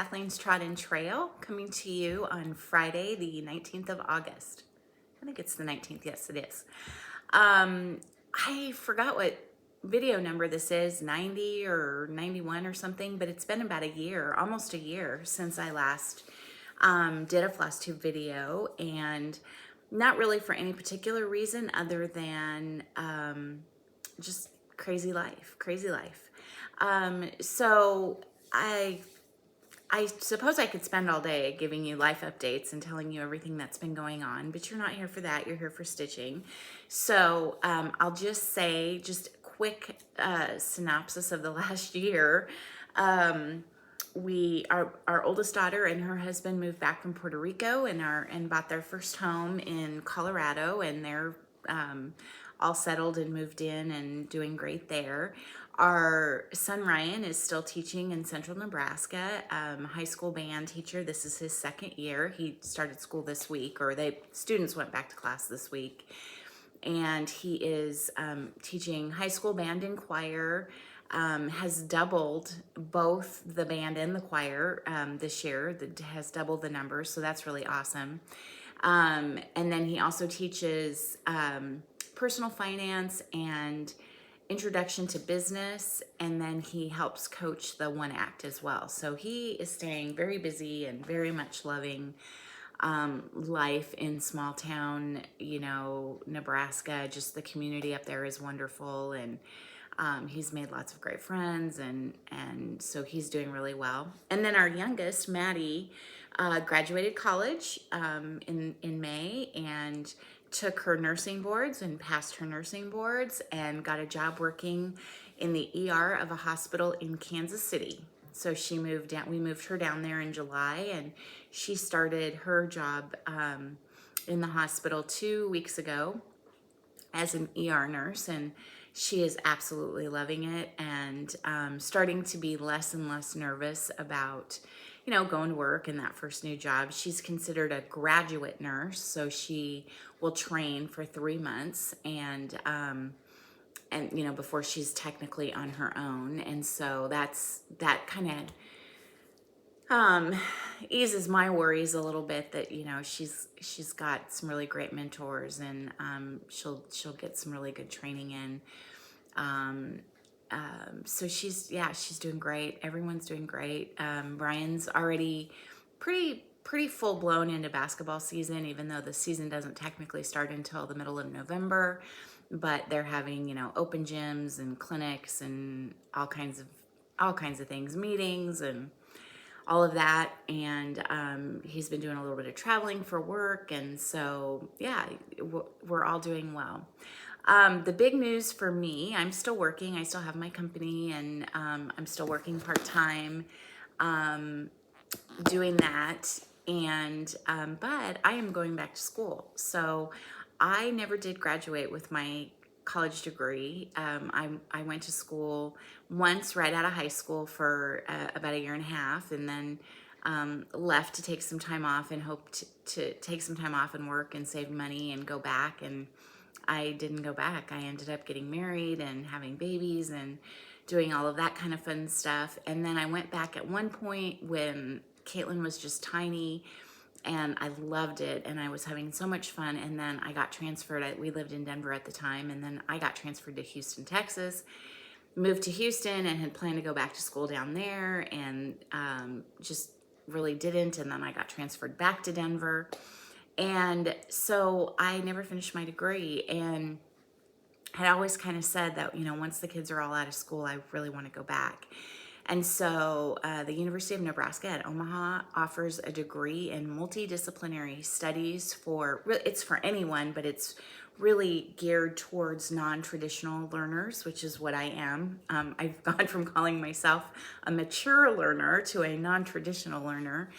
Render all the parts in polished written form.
Kathleen's Trodden Trail, coming to you on Friday, the 19th of August. I think it's the 19th. Yes, it is. I forgot what video number this is, 90 or 91 or something, but it's been about a year, almost a year, since I last did a floss tube video, and not really for any particular reason other than just crazy life. So I suppose I could spend all day giving you life updates and telling you everything that's been going on, but you're not here for that. You're here for stitching. So I'll just say, just a quick synopsis of the last year. Our oldest daughter and her husband moved back from Puerto Rico and bought their first home in Colorado, and they're all settled and moved in and doing great there. Our son Ryan is still teaching in Central Nebraska, high school band teacher. This is his second year. He started school this week, or students went back to class this week, and he is teaching high school band and choir. Has doubled both the band and the choir this year. That has doubled the numbers, so that's really awesome. And then he also teaches personal finance and introduction to business, and then he helps coach the one act as well. So he is staying very busy and very much loving life in small town, Nebraska. Just the community up there is wonderful, and he's made lots of great friends, and so he's doing really well. And then our youngest, Maddie, graduated college in May and took her nursing boards and passed her nursing boards and got a job working in the ER of a hospital in Kansas City. So she moved down. We moved her down there in July, and she started her job in the hospital 2 weeks ago as an ER nurse, and she is absolutely loving it and starting to be less and less nervous about going to work in that first new job. She's considered a graduate nurse, so she will train for 3 months and before she's technically on her own. And so that kind of eases my worries a little bit that she's got some really great mentors, and she'll get some really good training in. So she's doing great. Everyone's doing great. Brian's already pretty full blown into basketball season, even though the season doesn't technically start until the middle of November. But they're having open gyms and clinics and all kinds of things, meetings and all of that. And he's been doing a little bit of traveling for work, and so we're all doing well. The big news for me, I'm still working. I still have my company, and I'm still working part-time doing that. And but I am going back to school. So I never did graduate with my college degree. I went to school once right out of high school for about 1.5 years, and then left to take some time off and hoped to take some time off and work and save money and go back. And I didn't go back. I ended up getting married and having babies and doing all of that kind of fun stuff. And then I went back at one point when Caitlin was just tiny, and I loved it, and I was having so much fun. And then I got transferred. We lived in Denver at the time, and then I got transferred to Houston, Texas. Moved to Houston and had planned to go back to school down there, and just really didn't. And then I got transferred back to Denver. And so I never finished my degree, and had always kind of said that, once the kids are all out of school, I really want to go back. And so the University of Nebraska at Omaha offers a degree in multidisciplinary studies it's for anyone, but it's really geared towards non-traditional learners, which is what I am. I've gone from calling myself a mature learner to a non-traditional learner.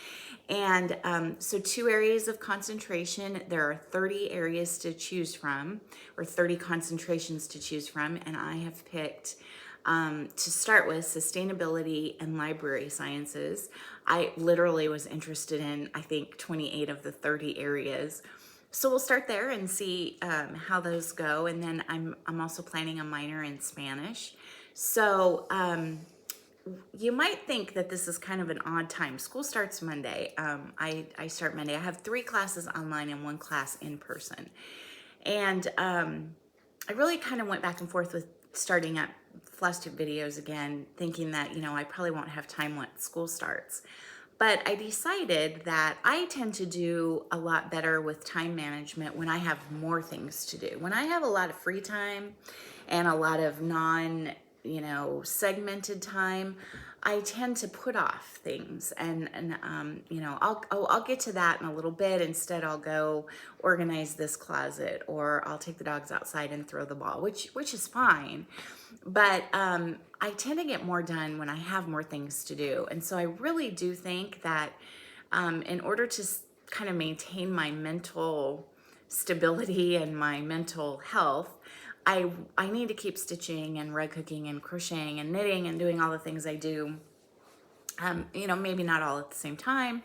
And so 2 areas of concentration. There are 30 areas to choose from, or 30 concentrations to choose from, and I have picked to start with sustainability and library sciences. I literally was interested in, I think, 28 of the 30 areas. So we'll start there and see how those go. And then I'm also planning a minor in Spanish. So you might think that this is kind of an odd time. School starts Monday. I start Monday. I have 3 classes online and 1 class in person. And I really kind of went back and forth with starting up FlosTube videos again, thinking that, I probably won't have time once school starts. But I decided that I tend to do a lot better with time management when I have more things to do. When I have a lot of free time and a lot of segmented time, I tend to put off things, and I'll get to that in a little bit. Instead, I'll go organize this closet, or I'll take the dogs outside and throw the ball, which is fine. But I tend to get more done when I have more things to do, and so I really do think that in order to kind of maintain my mental stability and my mental health, I need to keep stitching and rug cooking and crocheting and knitting and doing all the things I do. Maybe not all at the same time,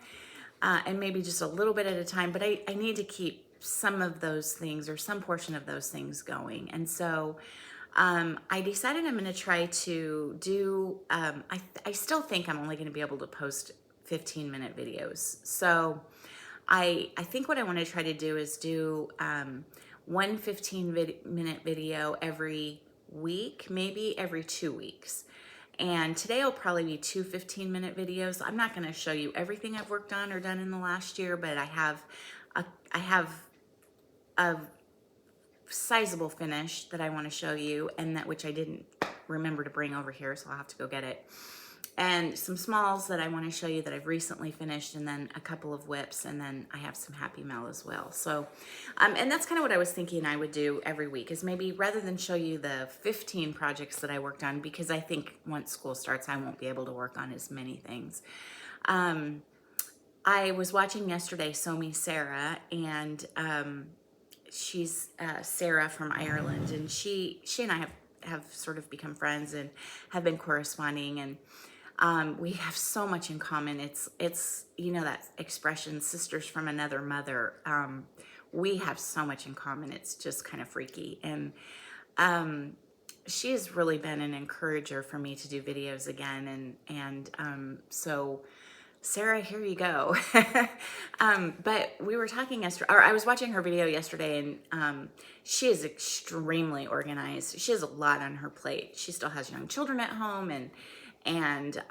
and maybe just a little bit at a time, but I need to keep some of those things or some portion of those things going. And so I decided I'm going to try to do, I still think I'm only going to be able to post 15-minute videos. So I think what I want to try to do is do one 15-minute video every week, maybe every 2 weeks. And today will probably be 2 15-minute videos. I'm not going to show you everything I've worked on or done in the last year, but I have a sizable finish that I want to show you, and that which I didn't remember to bring over here, so I'll have to go get it. And some smalls that I want to show you that I've recently finished, and then a couple of whips, and then I have some happy mail as well. So, and that's kind of what I was thinking I would do every week, is maybe rather than show you the 15 projects that I worked on, because I think once school starts, I won't be able to work on as many things. I was watching yesterday Sew Me Sarah, and she's Sarah from Ireland, and she and I have sort of become friends and have been corresponding, and we have so much in common. It's that expression, sisters from another mother. We have so much in common. It's just kind of freaky. And she has really been an encourager for me to do videos again. And so Sarah, here you go. But we were talking yesterday, or I was watching her video yesterday, and she is extremely organized. She has a lot on her plate. She still has young children at home, and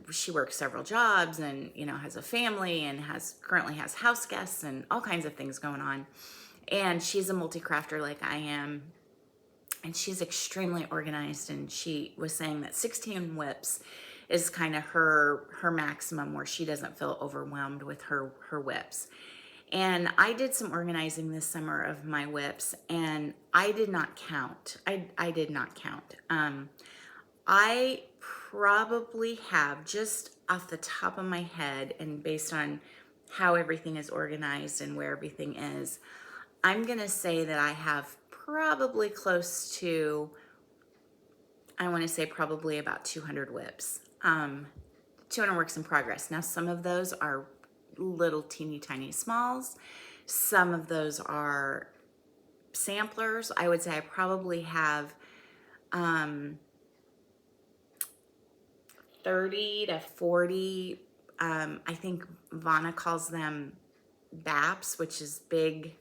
she works several jobs, and has a family, and currently has house guests and all kinds of things going on. And she's a multi-crafter like I am, and she's extremely organized. And she was saying that 16 whips is kind of her maximum, where she doesn't feel overwhelmed with her whips. And I did some organizing this summer of my whips, and I did not count. I did not count. I probably have, just off the top of my head and based on how everything is organized and where everything is, I'm going to say that I have probably close to, I want to say probably about 200 whips. 200 works in progress. Now, some of those are little teeny tiny smalls. Some of those are samplers. I would say I probably have 30 to 40, I think Vana calls them BAPs, which is big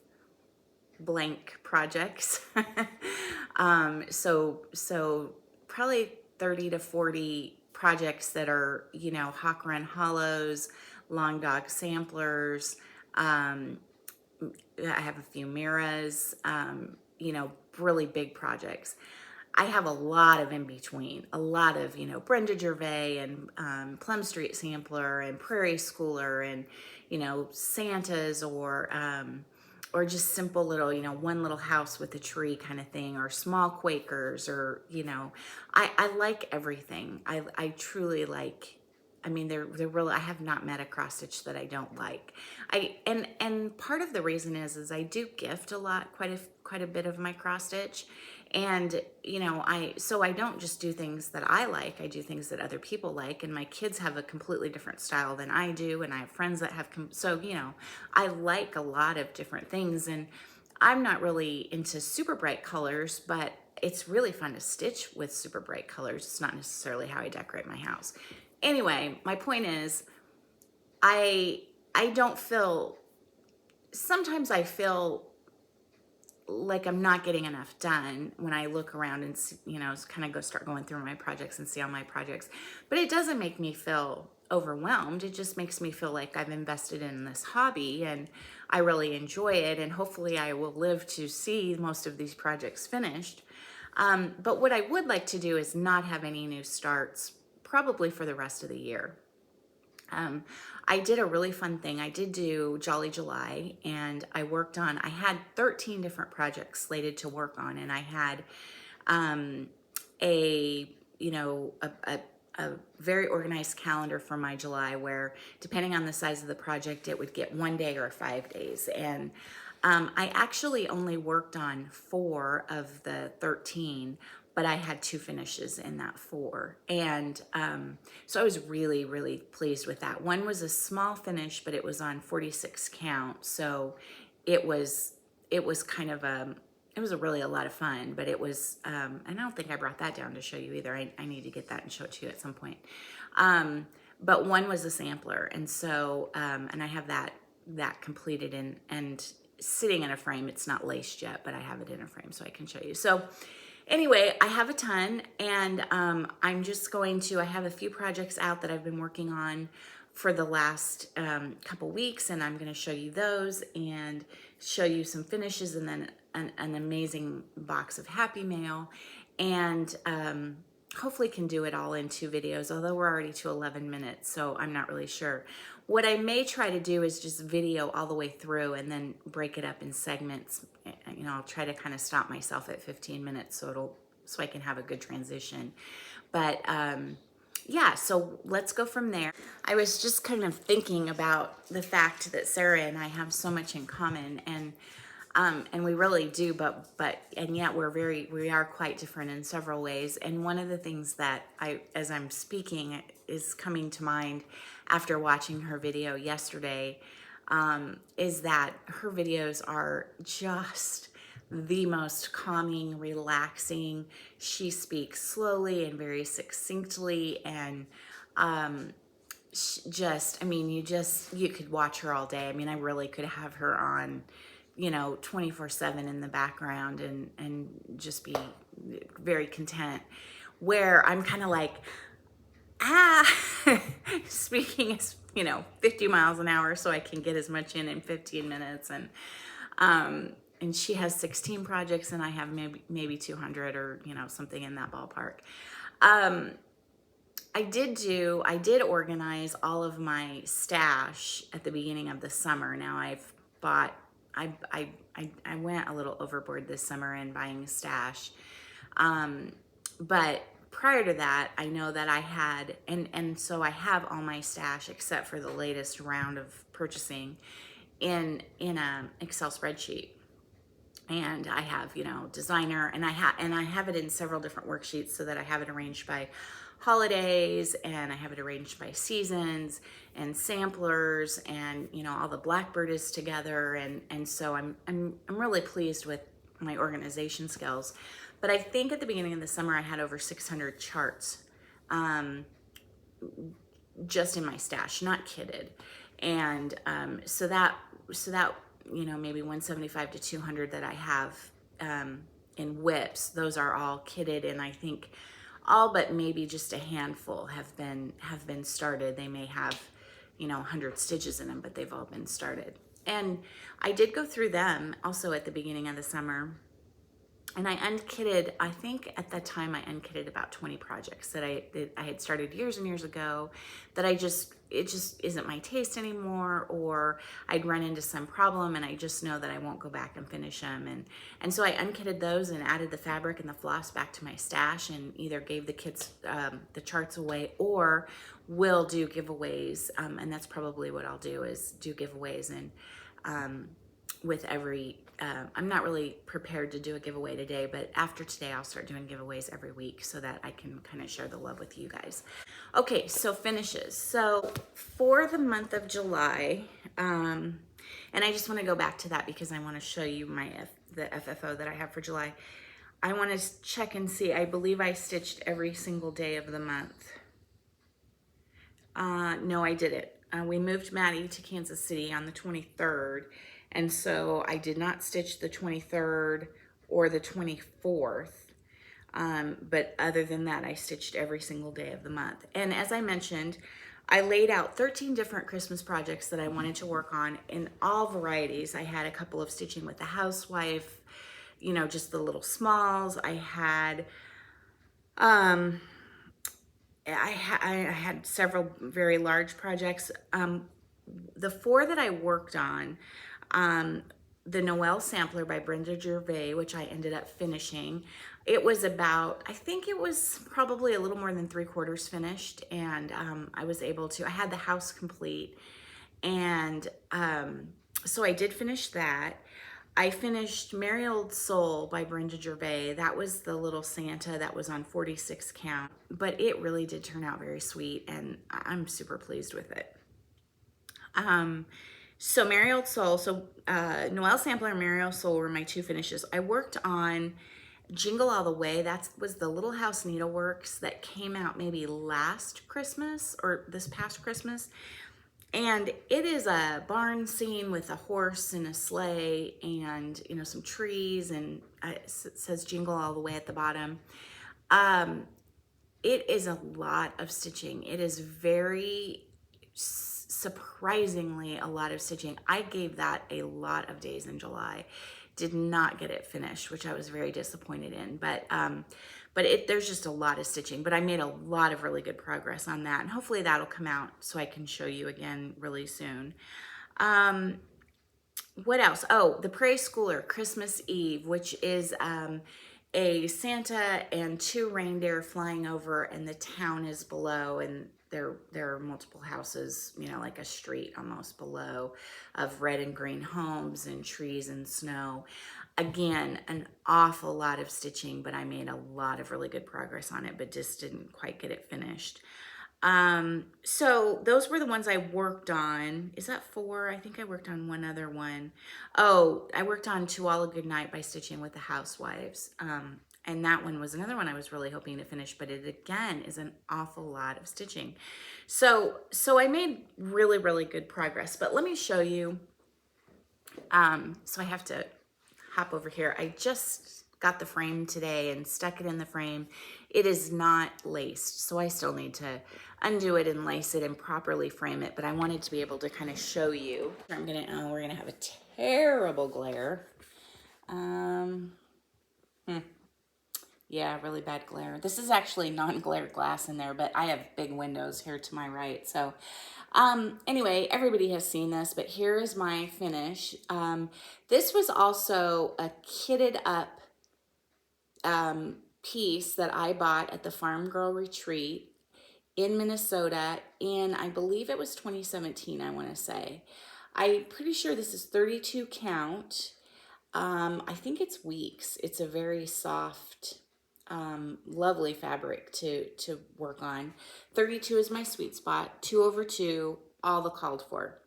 blank projects. So probably 30 to 40 projects that are, Hawk Run Hollows, Long Dog samplers. I have a few Miras, really big projects. I have a lot of in between, a lot of, Brenda Gervais and Plum Street Sampler and Prairie Schooler and, Santas, or just simple little, one little house with a tree kind of thing, or small Quakers, or, I like everything. I truly like, they're really, I have not met a cross stitch that I don't like. And part of the reason is I do gift a lot, quite a bit of my cross stitch. And, I don't just do things that I like, I do things that other people like, and my kids have a completely different style than I do, and I have friends that have, I like a lot of different things, and I'm not really into super bright colors, but it's really fun to stitch with super bright colors. It's not necessarily how I decorate my house. Anyway, my point is, I don't feel, sometimes I feel like I'm not getting enough done when I look around and see, kind of start going through my projects and see all my projects. But it doesn't make me feel overwhelmed. It just makes me feel like I've invested in this hobby and I really enjoy it, and hopefully I will live to see most of these projects finished. But what I would like to do is not have any new starts probably for the rest of the year. I did a really fun thing. I did do Jolly July, and I had 13 different projects slated to work on, and I had a, a very organized calendar for my July where, depending on the size of the project, it would get 1 day or 5 days. And I actually only worked on 4 of the 13, but I had 2 finishes in that 4. And so I was really, really pleased with that. One was a small finish, but it was on 46 count. So it was kind of it was really a lot of fun, but it was, and I don't think I brought that down to show you either. I need to get that and show it to you at some point. But one was a sampler. And so, and I have that completed and sitting in a frame. It's not laced yet, but I have it in a frame so I can show you. So anyway, I have a ton, and I'm just going to, I have a few projects out that I've been working on for the last couple weeks, and I'm going to show you those and show you some finishes, and then an amazing box of Happy Mail, and hopefully can do it all in 2 videos, although we're already to 11 minutes, so I'm not really sure. What I may try to do is just video all the way through and then break it up in segments. I'll try to kind of stop myself at 15 minutes so I can have a good transition. But yeah, so let's go from there. I was just kind of thinking about the fact that Sarah and I have so much in common, and we really do, but yet we are quite different in several ways. And one of the things that as I'm speaking, is coming to mind after watching her video yesterday, is that her videos are just the most calming, relaxing. She speaks slowly and very succinctly, and you could watch her all day. I mean, I really could have her on 24/7 in the background and just be very content, where I'm kind of like, speaking as 50 miles an hour so I can get as much in 15 minutes. And she has 16 projects and I have maybe 200 or something in that ballpark. I did organize all of my stash at the beginning of the summer. Now I went a little overboard this summer in buying a stash. But prior to that, I know that I had, and so I have all my stash except for the latest round of purchasing in an Excel spreadsheet. And I have, designer, and I have it in several different worksheets so that I have it arranged by holidays, and I have it arranged by seasons and samplers, and all the Blackbird is together, and so I'm really pleased with my organization skills. But I think at the beginning of the summer I had over 600 charts just in my stash, not kitted, and so that maybe 175 to 200 that I have in whips, those are all kitted, and I think all but maybe just a handful have been started. They may have 100 stitches in them, but they've all been started. And I did go through them also at the beginning of the summer, and I unkitted, I think at that time I unkitted about 20 projects that I had started years and years ago that it just isn't my taste anymore, or I'd run into some problem and I just know that I won't go back and finish them. And so I unkitted those and added the fabric and the floss back to my stash, and either gave the kids the charts away or will do giveaways. And that's probably what I'll do, is do giveaways. And with every, I'm not really prepared to do a giveaway today, but after today I'll start doing giveaways every week so that I can kind of share the love with you guys. Okay, so finishes. So for the month of July, and I just want to go back to that because I want to show you the FFO that I have for July. I want to check and see. I believe I stitched every single day of the month. No, I didn't. We moved Maddie to Kansas City on the 23rd, and so I did not stitch the 23rd or the 24th. But other than that, I stitched every single day of the month. And as I mentioned, I laid out 13 different Christmas projects that I wanted to work on in all varieties. I had a couple of stitching with the housewife, you know, just the little smalls. I had I had several very large projects. The 4 that I worked on, the Noel Sampler by Brenda Gervais, which I ended up finishing. It was about, I think it was probably a little more than 3/4 finished, and I was able to, I had the house complete, and so I did finish that. I finished Merry Old Soul by Brenda Gervais. That was the little Santa that was on 46 count, but it really did turn out very sweet, and I'm super pleased with it. So Merry Old Soul, Noel Sampler and Merry Old Soul were my 2 finishes. I worked on Jingle All the Way. That was the Little House Needleworks that came out maybe last Christmas or this past Christmas. And it is a barn scene with a horse and a sleigh and, you know, some trees, and it says Jingle All the Way at the bottom. It is a lot of stitching. It is very surprisingly a lot of stitching. I gave that a lot of days in July. Did not get it finished, which I was very disappointed in, but there's just a lot of stitching, but I made a lot of really good progress on that, and hopefully that'll come out so I can show you again really soon. What else? Oh, the Prairie Schooler Christmas Eve, which is a Santa and 2 reindeer flying over, and the town is below, and there are multiple houses, you know, like a street almost below, of red and green homes and trees and snow. Again, an awful lot of stitching, but I made a lot of really good progress on it, but just didn't quite get it finished. So those were the ones I worked on. Is that 4? I think I worked on one other one. Oh, I worked on To All a Good Night by Stitching with the Housewives. And that one was another one I was really hoping to finish, but it again is an awful lot of stitching. So I made really, really good progress, but let me show you. So I have to hop over here. I just got the frame today and stuck it in the frame. It is not laced, so I still need to undo it and lace it and properly frame it, but I wanted to be able to kind of show you. We're gonna have a terrible glare. Yeah, really bad glare. This is actually non-glare glass in there, but I have big windows here to my right. So anyway, everybody has seen this, but here is my finish. This was also a kitted up piece that I bought at the Farm Girl Retreat in Minnesota in, I believe it was 2017, I want to say. I'm pretty sure this is 32 count. I think it's weeks. It's a very soft, lovely fabric to work on. 32 is my sweet spot. 2/2, all the called for.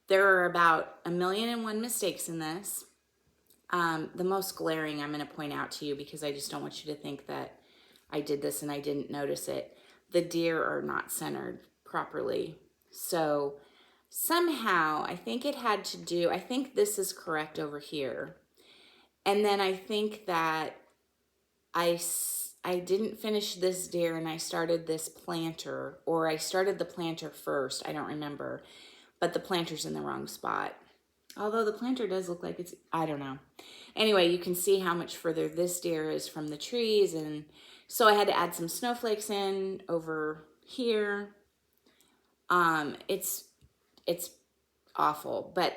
There are about 1,000,001 mistakes in this. The most glaring I'm going to point out to you, because I just don't want you to think that I did this and I didn't notice it. The deer are not centered properly. So somehow I think it had to do, I think this is correct over here. And then I think that I didn't finish this deer and I started this planter, or I started the planter first. I don't remember, but the planter's in the wrong spot. Although the planter does look like it's, I don't know. Anyway, you can see how much further this deer is from the trees. And so I had to add some snowflakes in over here. It's awful, but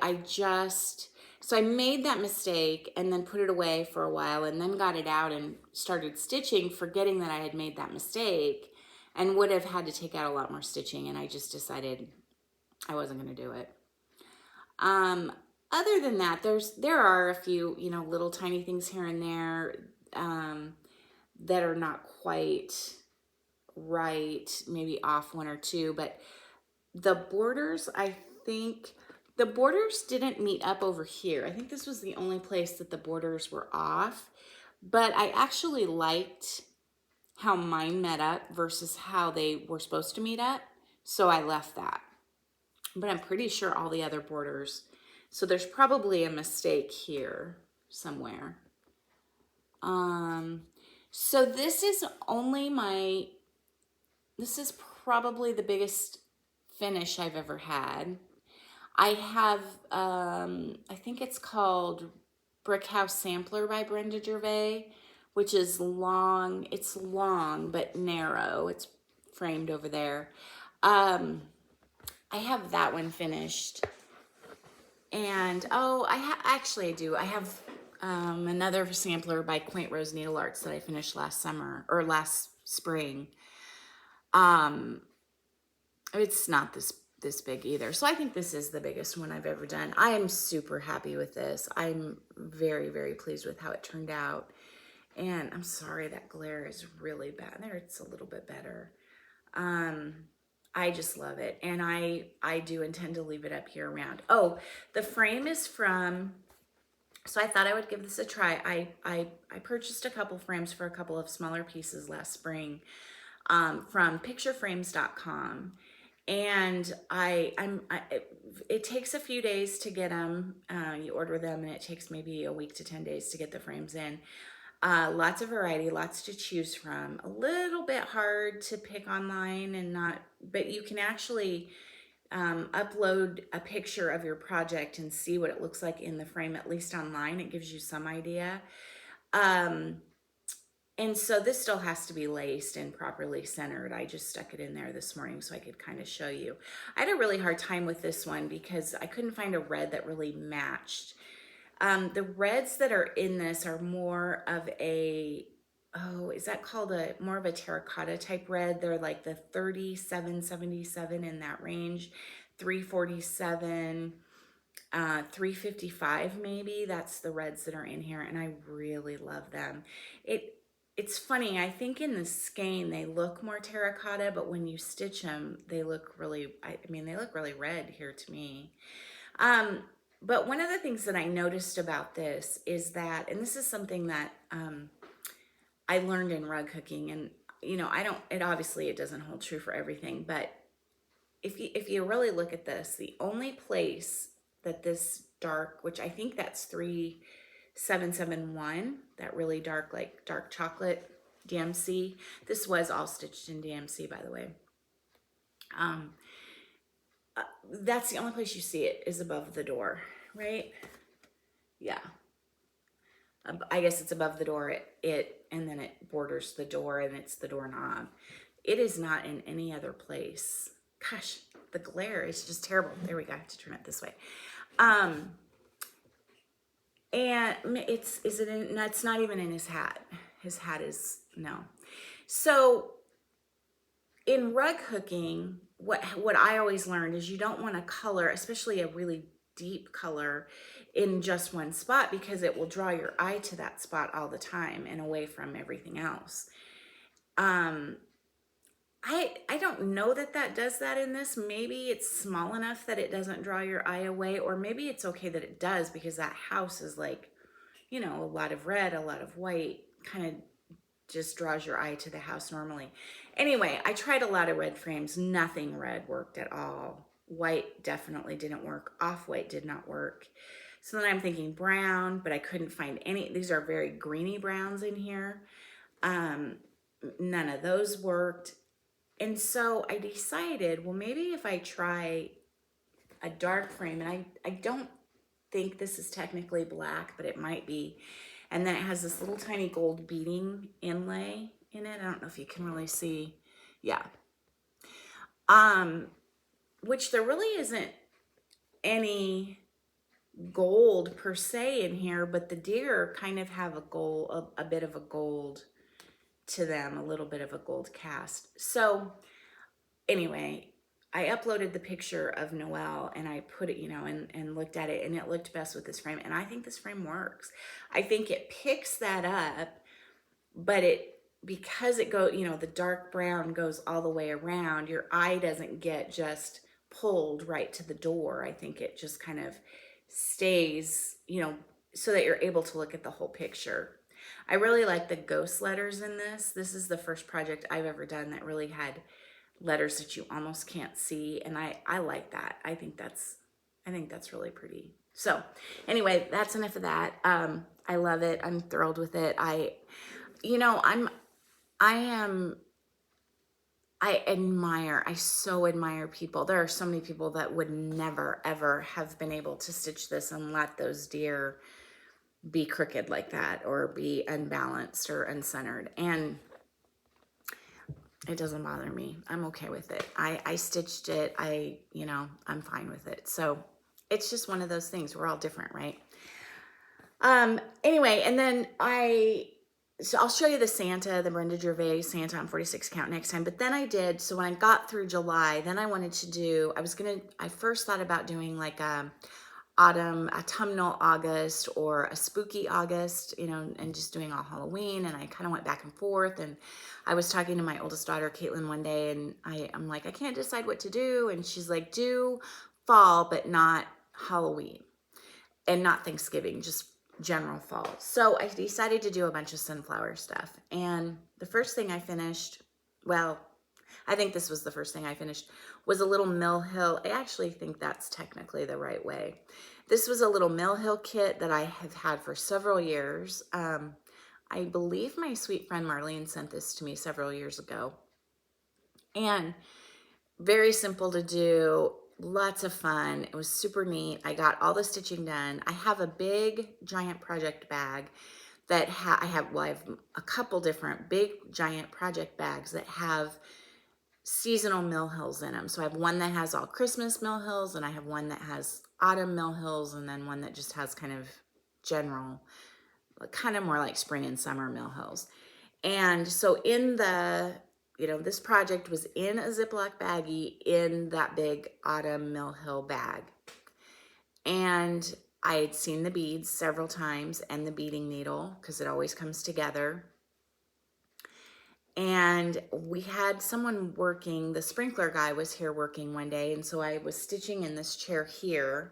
so I made that mistake and then put it away for a while and then got it out and started stitching, forgetting that I had made that mistake, and would have had to take out a lot more stitching, and I just decided I wasn't going to do it. Other than that, there are a few, you know, little tiny things here and there that are not quite right, maybe off 1 or 2, but the borders, I think the borders didn't meet up over here. I think this was the only place that the borders were off, but I actually liked how mine met up versus how they were supposed to meet up. So I left that. But I'm pretty sure all the other borders. So there's probably a mistake here somewhere. So this is probably the biggest finish I've ever had. I have, I think it's called Brick House Sampler by Brenda Gervais, which is long. It's long but narrow. It's framed over there. I have that one finished. And, oh, actually I do. I have another sampler by Quaint Rose Needle Arts that I finished last spring. It's not this big either. So I think this is the biggest one I've ever done. I am super happy with this. I'm very, very pleased with how it turned out. And I'm sorry that glare is really bad. There, it's a little bit better. I just love it. And I do intend to leave it up here around. Oh, the frame is from, so I thought I would give this a try. I purchased a couple frames for a couple of smaller pieces last spring from pictureframes.com. And it takes a few days to get them. You order them and it takes maybe a week to 10 days to get the frames in. Lots of variety, lots to choose from. A little bit hard to pick online but you can actually upload a picture of your project and see what it looks like in the frame, at least online. It gives you some idea. And so this still has to be laced and properly centered. I just stuck it in there this morning so I could kind of show you. I had a really hard time with this one because I couldn't find a red that really matched. The reds that are in this are more of a, is that called more of a terracotta type red? They're like the 3777 in that range, 347, 355 maybe. That's the reds that are in here, and I really love them. It's funny, I think in the skein they look more terracotta, but when you stitch them, they look really, they look really red here to me. But one of the things that I noticed about this is that, and this is something that I learned in rug hooking, and obviously it doesn't hold true for everything, but if you really look at this, the only place that this dark, which I think that's 3771, that really dark, like dark chocolate DMC. This was all stitched in DMC, by the way. That's the only place you see it is above the door, right? Yeah. I guess it's above the door, and then it borders the door, and it's the doorknob. It is not in any other place. Gosh, the glare is just terrible. There we go. I have to turn it this way. And it's not even in his hat. His hat is, no. So in rug hooking, what I always learned is you don't want to color, especially a really deep color, in just one spot, because it will draw your eye to that spot all the time and away from everything else. I don't know that does that in this. Maybe it's small enough that it doesn't draw your eye away, or maybe it's okay that it does, because that house is like, a lot of red, a lot of white, kind of just draws your eye to the house normally. Anyway, I tried a lot of red frames. Nothing red worked at all. White definitely didn't work. Off-white did not work. So then I'm thinking brown, but I couldn't find any. These are very greeny browns in here. None of those worked. And so I decided, well, maybe if I try a dark frame, and I don't think this is technically black, but it might be. And then it has this little tiny gold beading inlay in it. I don't know if you can really see. Yeah. Which there really isn't any gold per se in here, but the deer kind of have a bit of a gold to them, a little bit of a gold cast. So anyway, I uploaded the picture of Noelle and I put it, and looked at it, and it looked best with this frame. And I think this frame works. I think it picks that up, but because it the dark brown goes all the way around, your eye doesn't get just pulled right to the door. I think it just kind of stays, so that you're able to look at the whole picture. I really like the ghost letters in this. This is the first project I've ever done that really had letters that you almost can't see, and I like that. I think that's really pretty. So anyway, that's enough of that. I love it. I'm thrilled with it. You know, I am I so admire people. There are so many people that would never, ever have been able to stitch this and let those deer be crooked like that or be unbalanced or uncentered. And it doesn't bother me. I'm okay with it. I stitched it. I'm fine with it. So it's just one of those things. We're all different, right? Anyway, and then so I'll show you the Santa, the Brenda Gervais Santa on 46 count next time. But then so when I got through July, then I wanted to do, I first thought about doing like a autumnal August or a spooky August, and just doing all Halloween. And I kind of went back and forth. And I was talking to my oldest daughter, Caitlin, one day, and I'm like, I can't decide what to do. And she's like, do fall, but not Halloween and not Thanksgiving, just general fall. So I decided to do a bunch of sunflower stuff. And the first thing I finished, well, I think this was the first thing I finished, was a little Mill Hill. I actually think that's technically the right way. This was a little Mill Hill kit that I have had for several years. I believe my sweet friend Marlene sent this to me several years ago. And very simple to do, lots of fun. It was super neat. I got all the stitching done. I have a big giant project bag that I have a couple different big giant project bags that have seasonal mill hills in them. So I have one that has all Christmas mill hills, and I have one that has autumn mill hills, and then one that just has kind of general, kind of more like spring and summer mill hills. And so this project was in a Ziploc baggie in that big autumn Mill Hill bag. And I had seen the beads several times and the beading needle, because it always comes together. And we had someone working, the sprinkler guy was here working one day, and so I was stitching in this chair here.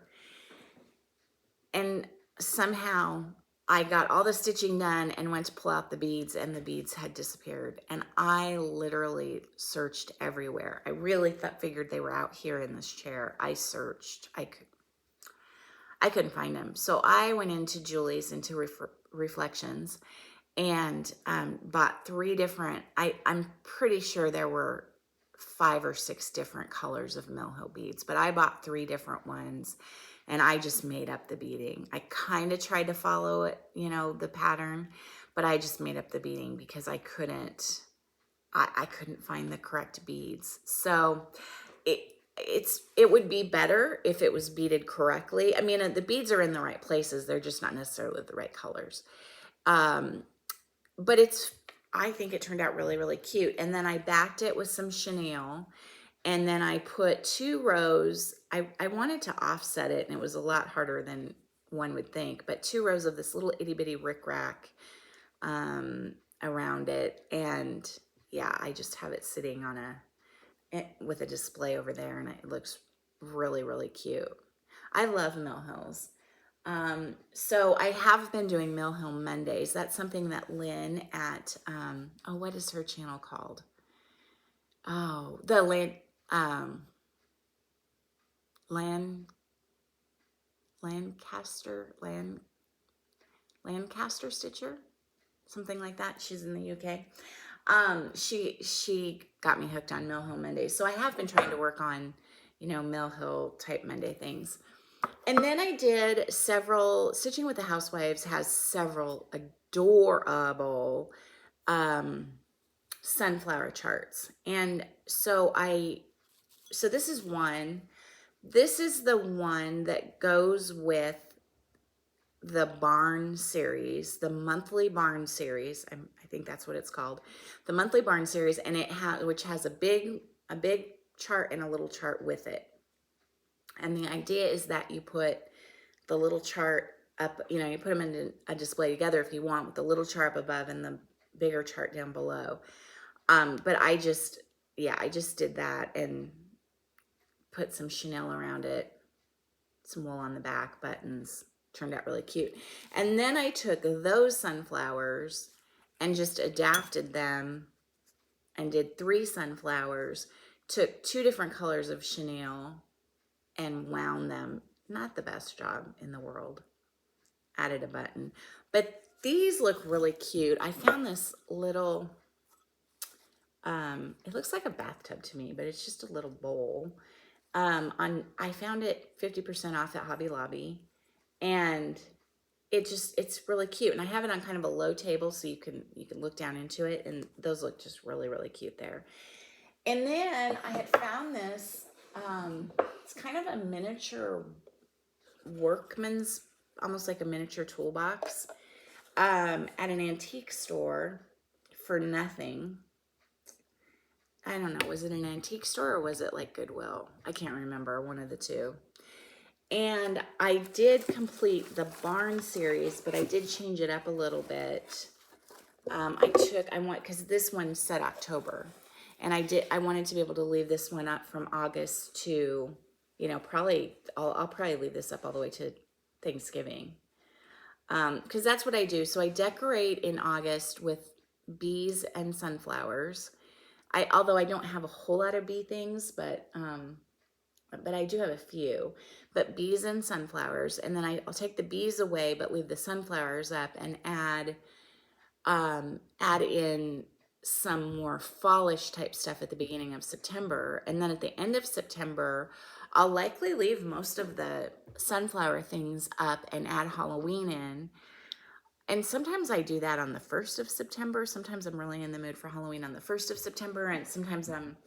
And somehow I got all the stitching done and went to pull out the beads, and the beads had disappeared. And I literally searched everywhere. I really figured they were out here in this chair. I searched. I couldn't find them. So I went into Julie's, into Reflections, and bought 3 different, I'm pretty sure there were 5 or 6 different colors of Mill Hill beads, but I bought 3 different ones. And I just made up the beading. I kind of tried to follow it, the pattern, but I just made up the beading because I couldn't find the correct beads. So it would be better if it was beaded correctly. I mean, the beads are in the right places. They're just not necessarily the right colors. But I think it turned out really, really cute. And then I backed it with some chenille. And then I put 2 rows, I wanted to offset it, and it was a lot harder than one would think, but 2 rows of this little itty bitty rickrack around it. And yeah, I just have it sitting with a display over there, and it looks really, really cute. I love Mill Hills. So I have been doing Mill Hill Mondays. That's something that Lynn at, what is her channel called? Oh, the Lancaster Stitcher, something like that. She's in the UK. She got me hooked on Mill Hill Mondays. So I have been trying to work on, Mill Hill type Monday things. And then I did Stitching with the Housewives has several adorable sunflower charts. And so this is one. This is the one that goes with the Barn series, the monthly Barn series. I think that's what it's called, the monthly Barn series, and which has a big chart and a little chart with it. And the idea is that you put the little chart up, you put them in a display together if you want, with the little chart up above and the bigger chart down below. But I just did that and put some chenille around it, some wool on the back, buttons, turned out really cute. And then I took those sunflowers and just adapted them and did 3 sunflowers, took 2 different colors of chenille and wound them. Not the best job in the world. Added a button. But these look really cute. I found this little, it looks like a bathtub to me, but it's just a little bowl. I found it 50% off at Hobby Lobby, and it's really cute. And I have it on kind of a low table so you can look down into it, and those look just really, really cute there. And then I had found this, it's kind of a miniature workman's, almost like a miniature toolbox, at an antique store for nothing. I don't know, was it an antique store or was it like Goodwill? I can't remember, one of the two. And I did complete the barn series, but I did change it up a little bit. Because this one said October, and I wanted to be able to leave this one up from August to, I'll probably leave this up all the way to Thanksgiving. Because that's what I do. So I decorate in August with bees and sunflowers. Although I don't have a whole lot of bee things, but I do have a few. But bees and sunflowers, and then I'll take the bees away, but leave the sunflowers up and add in some more fallish type stuff at the beginning of September. And then at the end of September, I'll likely leave most of the sunflower things up and add Halloween in. And sometimes I do that on the 1st of September. Sometimes I'm really in the mood for Halloween on the 1st of September, and sometimes I'm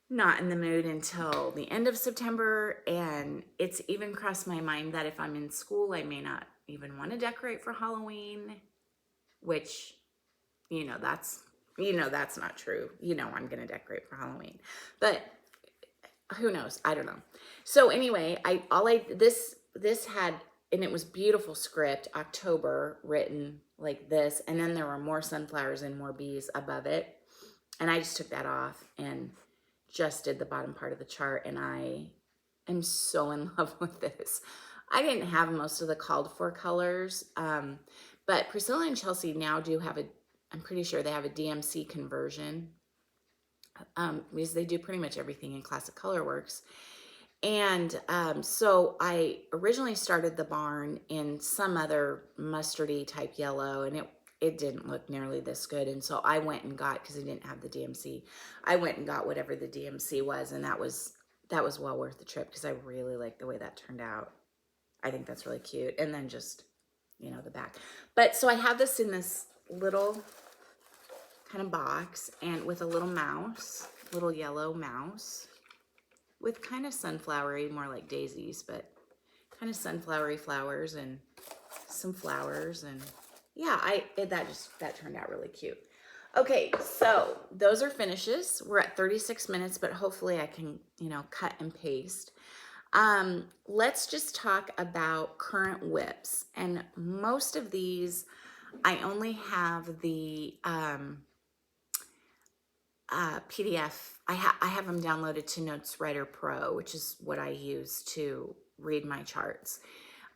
not in the mood until the end of September. And it's even crossed my mind that if I'm in school, I may not even want to decorate for Halloween, which, that's not true. I'm going to decorate for Halloween, but who knows? I don't know. So anyway, this had, and it was beautiful script, October written like this. And then there were more sunflowers and more bees above it. And I just took that off and just did the bottom part of the chart. And I am so in love with this. I didn't have most of the called for colors. But Priscilla and Chelsea now do have I'm pretty sure they have a DMC conversion. Because they do pretty much everything in Classic Colorworks. And so I originally started the barn in some other mustardy type yellow, and it didn't look nearly this good. And so I went and got, because I didn't have the DMC, I went and got whatever the DMC was, and that was well worth the trip because I really like the way that turned out. I think that's really cute. And then just, the back. But so I have this in this little kind of box, and with a little yellow mouse, with kind of sunflowery, more like daisies, but kind of sunflowery flowers and some flowers. And yeah, that turned out really cute. Okay, so those are finishes. We're at 36 minutes, but hopefully I can, cut and paste. Let's just talk about current whips. And most of these, I only have the PDF. I have them downloaded to Notes Writer Pro, which is what I use to read my charts.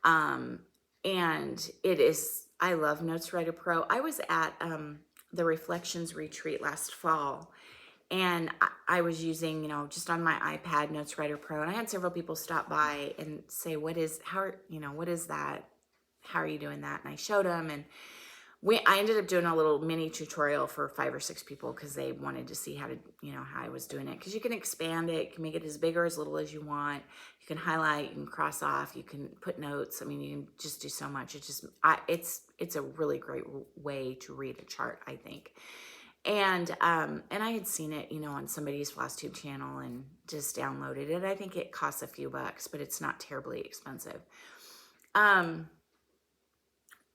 And I love Notes Writer Pro. I was at the Reflections Retreat last fall, and I was using, just on my iPad, Notes Writer Pro, and I had several people stop by and say, what is that? How are you doing that? And I showed them, and I ended up doing a little mini tutorial for 5 or 6 people because they wanted to see how I was doing it. Because you can expand it, you can make it as big or as little as you want. You can highlight, you can cross off, you can put notes. I mean, you can just do so much. It's a really great way to read a chart, I think. And I had seen it, on somebody's FlossTube channel and just downloaded it. I think it costs a few bucks, but it's not terribly expensive.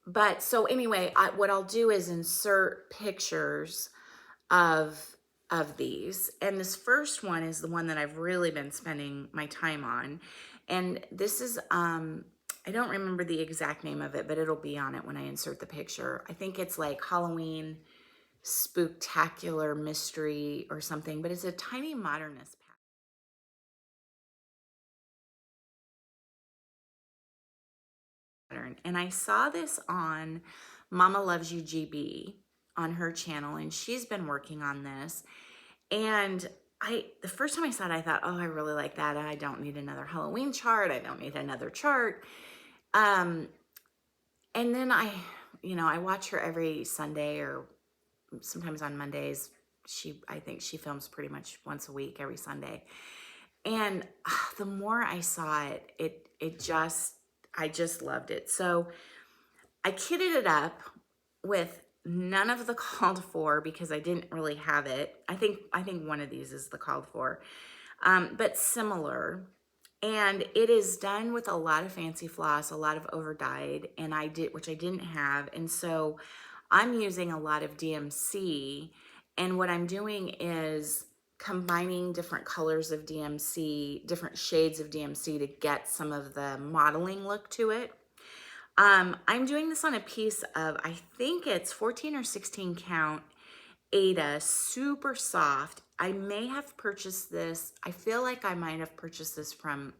But so anyway, what I'll do is insert pictures of these. And this first one is the one that I've really been spending my time on. And this is, I don't remember the exact name of it, but it'll be on it when I insert the picture. I think it's like Halloween Spooktacular Mystery or something, but it's a tiny modernist And I saw this on Mama Loves You GB on her channel, and she's been working on this. And the first time I saw it, I thought, oh, I really like that. I don't need another Halloween chart. I don't need another chart. And then I watch her every Sunday, or sometimes on Mondays. I think she films pretty much once a week, every Sunday. And the more I saw it, I just loved it. So I kitted it up with none of the called for, because I didn't really have it. I think one of these is the called for, but similar. And it is done with a lot of fancy floss, a lot of over dyed, which I didn't have. And so I'm using a lot of DMC. And what I'm doing is combining different colors of DMC, different shades of DMC, to get some of the modeling look to it. I'm doing this on a piece of, I think it's 14 or 16 count Ada, super soft. I may have purchased this. I feel like I might have purchased this from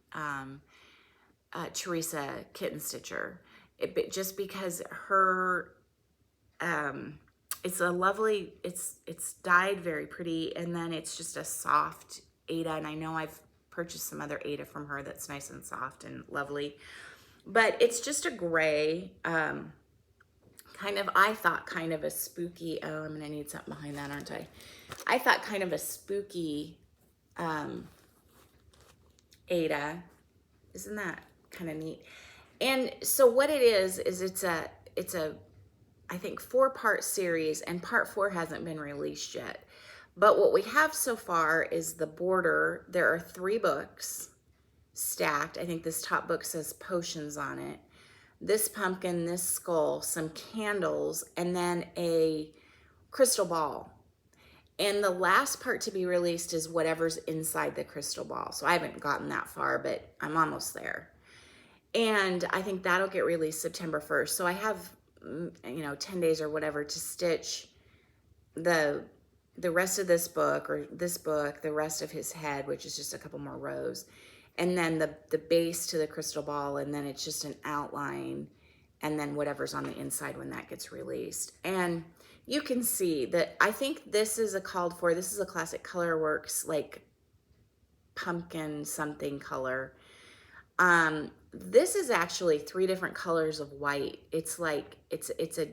Teresa Kitten Stitcher, just because her, it's a lovely, it's dyed very pretty, and then it's just a soft Ada, and I know I've purchased some other Ada from her that's nice and soft and lovely, but it's just a gray, I thought kind of a spooky, oh, I'm gonna need something behind that, aren't I? I thought kind of a spooky Ada. Isn't that kind of neat? And so what it is it's a I think 4-part series, and part 4 hasn't been released yet. But what we have so far is the border. There are 3 books stacked. I think this top book says potions on it. This pumpkin, this skull, some candles, and then a crystal ball. And the last part to be released is whatever's inside the crystal ball. So I haven't gotten that far, but I'm almost there. And I think that'll get released September 1st. So I have, 10 days or whatever to stitch the rest of this book, the rest of his head, which is just a couple more rows. And then the base to the crystal ball, and then it's just an outline, and then whatever's on the inside when that gets released. And you can see that I think this is a called for. This is a classic Colorworks, like pumpkin something color. This is actually 3 different colors of white. It's like it's a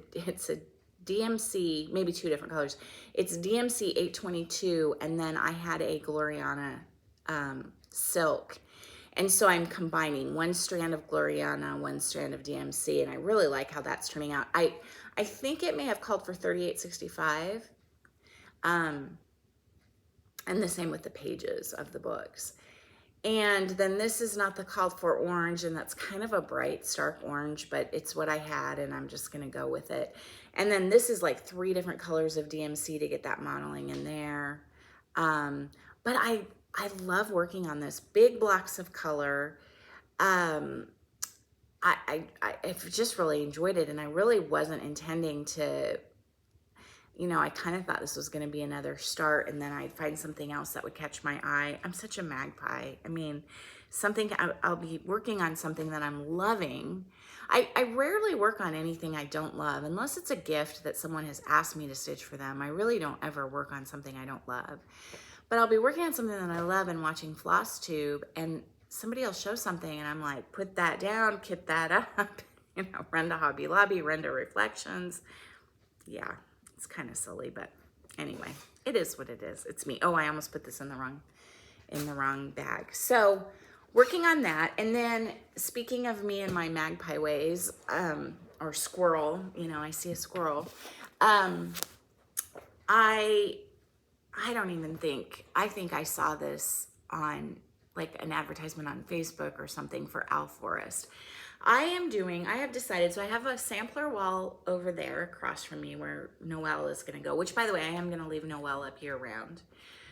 DMC, maybe 2 different colors. It's DMC 822, and then I had a Gloriana silk. And so I'm combining 1 strand of Gloriana, 1 strand of DMC, and I really like how that's turning out. I think it may have called for 3865, and the same with the pages of the books. And then this is not the called for orange, and that's kind of a bright, stark orange, but it's what I had, and I'm just gonna go with it. And then this is like 3 different colors of DMC to get that modeling in there. But I love working on this. Big blocks of color. I've just really enjoyed it, and I really wasn't intending to, I kind of thought this was going to be another start, and then I'd find something else that would catch my eye. I'm such a magpie. I mean, I'll be working on something that I'm loving. I rarely work on anything I don't love, unless it's a gift that someone has asked me to stitch for them. I really don't ever work on something I don't love. But I'll be working on something that I love and watching FlossTube, and somebody will show something, and I'm like, put that down, kit that up, run to Hobby Lobby, run to Reflections. Yeah, it's kind of silly, but anyway, it is what it is. It's me. Oh, I almost put this in the wrong bag. So working on that. And then speaking of me and my magpie ways, or squirrel, I see a squirrel. I don't even think, I think I saw this on like an advertisement on Facebook or something for Owl Forest. I have decided, so I have a sampler wall over there across from me where Noelle is gonna go, which by the way, I am gonna leave Noelle up year round.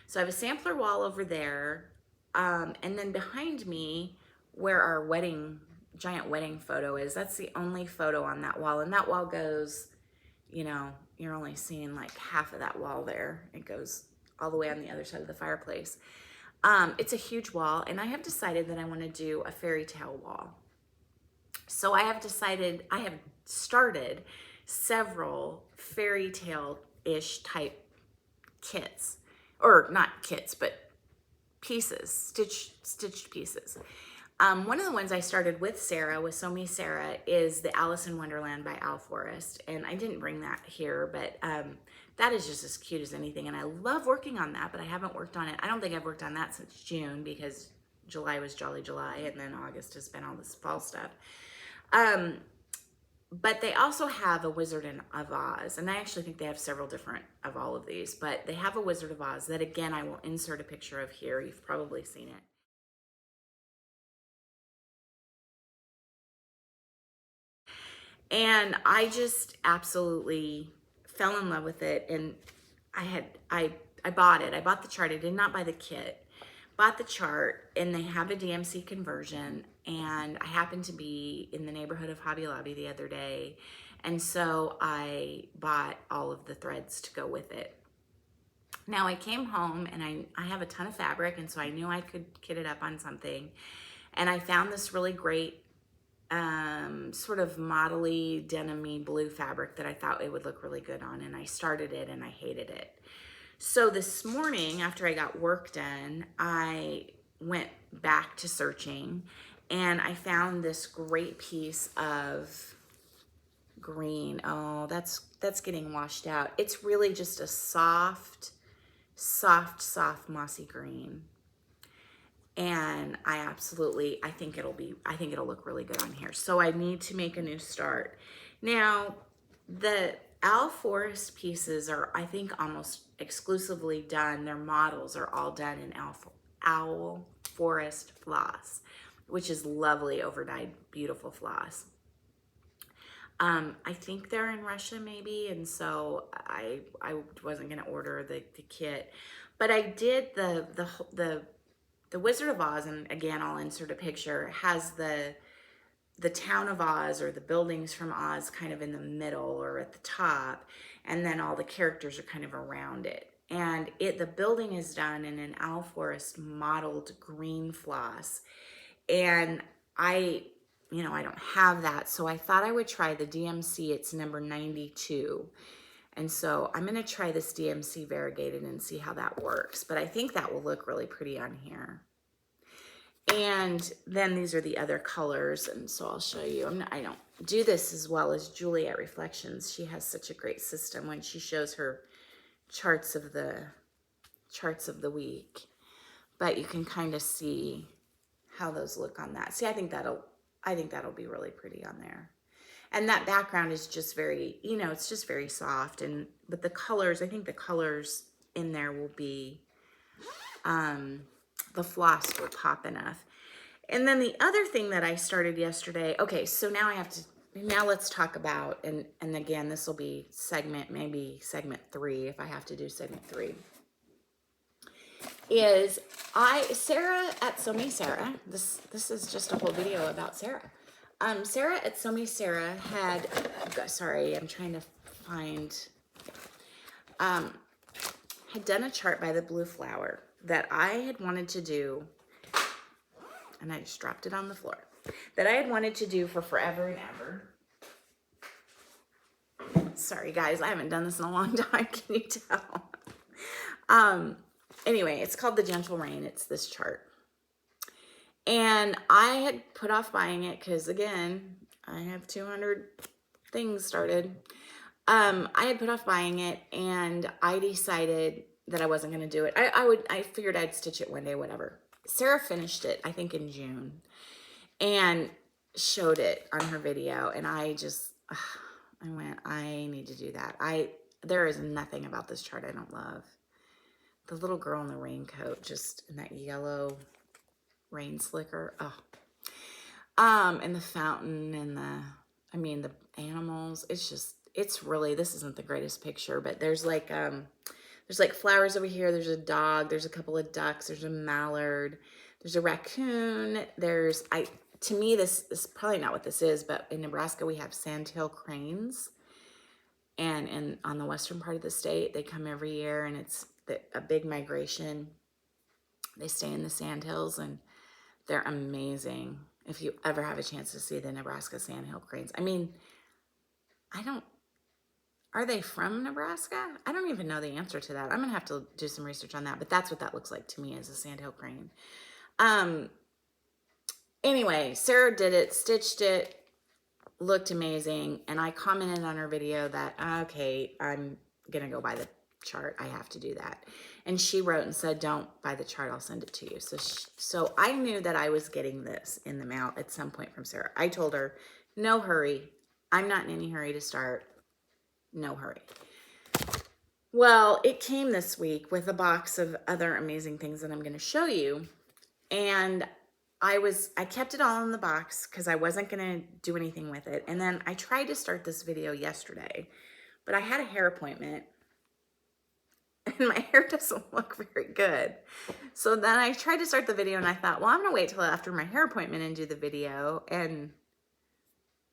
So I have a sampler wall over there, and then behind me where our giant wedding photo is, that's the only photo on that wall, and that wall goes, you're only seeing like half of that wall there. It goes all the way on the other side of the fireplace. It's a huge wall, and I have decided that I want to do a fairy tale wall. So I have started several fairy tale-ish type kits, or not kits, but pieces, stitched pieces. One of the ones I started with Sarah, with So Me Sarah, is the Alice in Wonderland by Al Forrest. And I didn't bring that here, but that is just as cute as anything. And I love working on that, but I haven't worked on it. I don't think I've worked on that since June, because July was Jolly July, and then August has been all this fall stuff. But they also have a Wizard of Oz, and I actually think they have several different of all of these, but they have a Wizard of Oz that, again, I will insert a picture of here. You've probably seen it. And I just absolutely fell in love with it. And I bought it. I bought the chart. I did not buy the kit. Bought the chart, and they have a DMC conversion. And I happened to be in the neighborhood of Hobby Lobby the other day. And so I bought all of the threads to go with it. Now I came home, and I have a ton of fabric, and so I knew I could kit it up on something. And I found this really great sort of modelly denim-y blue fabric that I thought it would look really good on, and I started it and I hated it. So this morning, after I got work done, I went back to searching, and I found this great piece of green. Oh, that's getting washed out. It's really just a soft mossy green. And I think it'll look really good on here. So I need to make a new start. Now, the Al Forrest pieces are, I think, almost exclusively done. Their models are all done in Al Forrest floss, which is lovely overdyed, beautiful floss. I think they're in Russia maybe, and so I wasn't gonna order the kit, but I did the Wizard of Oz, and again, I'll insert a picture, has the town of Oz, or the buildings from Oz, kind of in the middle or at the top, and then all the characters are kind of around it. And the building is done in an Al Forrest modeled green floss. And I don't have that, so I thought I would try the DMC. It's number 92. And so I'm gonna try this DMC variegated and see how that works. But I think that will look really pretty on here. And then these are the other colors, and so I'll show you. I don't do this as well as Julie at Reflections. She has such a great system when she shows her charts of the week. But you can kind of see how those look on that. See, I think that'll be really pretty on there. And that background is just very, it's just very soft. But the colors, I think the colors in there will be, the floss will pop enough. And then the other thing that I started yesterday, okay, so now let's talk about, and again, this will be maybe segment 3, if I have to do segment 3, is Sarah at So Me Sarah, this is just a whole video about Sarah. Sarah at So Me Sarah had, sorry, I'm trying to find, had done a chart by the Blue Flower that I had wanted to do, and I just dropped it on the floor, that I had wanted to do for forever and ever. Sorry guys, I haven't done this in a long time, can you tell? Anyway, it's called The Gentle Rain. It's this chart. And I had put off buying it because, again, I have 200 things started. I had put off buying it, and I decided that I wasn't going to do it. I figured I'd stitch it one day, whatever. Sarah finished it, I think, in June, and showed it on her video. And I went, I need to do that. There is nothing about this chart I don't love. The little girl in the raincoat, just in that yellow rain slicker. Oh. And the fountain and the animals. It's really, this isn't the greatest picture, but there's like flowers over here. There's a dog. There's a couple of ducks. There's a mallard. There's a raccoon. To me, this is probably not what this is, but in Nebraska, we have sandhill cranes. And on the western part of the state, they come every year, and it's a big migration. They stay in the sandhills, and they're amazing. if you ever have a chance to see the Nebraska sandhill cranes. I mean, are they from Nebraska? I don't even know the answer to that. I'm gonna have to do some research on that, but that's what that looks like to me as a sandhill crane. Anyway, Sarah did it, stitched it, looked amazing, and I commented on her video that, okay, I'm gonna go buy the chart. I have to do that. And she wrote and said, don't buy the chart, I'll send it to you. So I knew that I was getting this in the mail at some point from Sarah. I told her, no hurry. I'm not in any hurry to start. No hurry. Well, it came this week with a box of other amazing things that I'm going to show you. And I kept it all in the box because I wasn't going to do anything with it. And then I tried to start this video yesterday, but I had a hair appointment and my hair doesn't look very good. So then I tried to start the video and I thought, well, I'm going to wait till after my hair appointment and do the video. And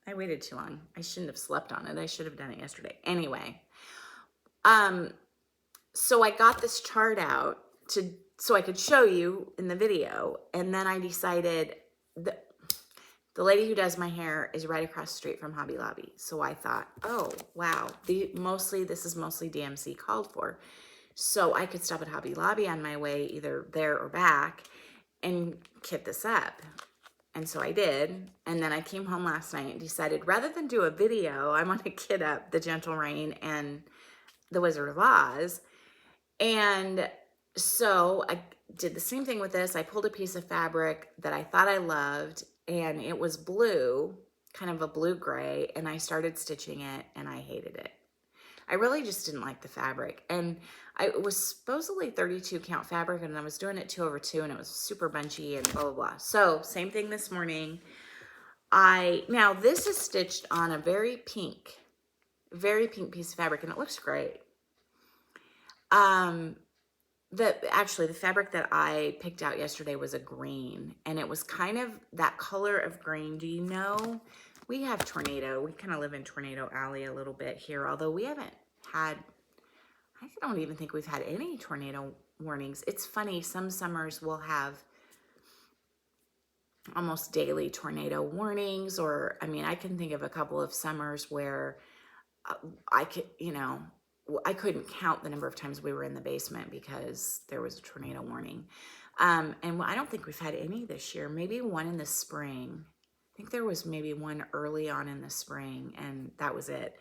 I waited too long. I shouldn't have slept on it. I should have done it yesterday. Anyway, so I got this chart out so I could show you in the video. And then I decided the lady who does my hair is right across the street from Hobby Lobby. So I thought, oh, wow, this is mostly DMC called for. So I could stop at Hobby Lobby on my way either there or back and kit this up. And so I did. And then I came home last night and decided rather than do a video, I want to kit up the Gentle Rain and the Wizard of Oz. And so I did the same thing with this. I pulled a piece of fabric that I thought I loved, and it was blue, kind of a blue-gray, and I started stitching it, and I hated it. I really just didn't like the fabric. And it was supposedly 32 count fabric, and I was doing it 2/2, and it was super bunchy and blah, blah, blah. So same thing this morning. Now this is stitched on a very pink piece of fabric, and it looks great. Actually, the fabric that I picked out yesterday was a green, and it was kind of that color of green. Do you know, we have tornado. We kind of live in Tornado Alley a little bit here, although we haven't had, I don't even think we've had any tornado warnings. It's funny, some summers we'll have almost daily tornado warnings, or, I mean, I can think of a couple of summers where I couldn't count the number of times we were in the basement because there was a tornado warning. And I don't think we've had any this year. Maybe one in the spring. I think there was maybe one early on in the spring, and that was it.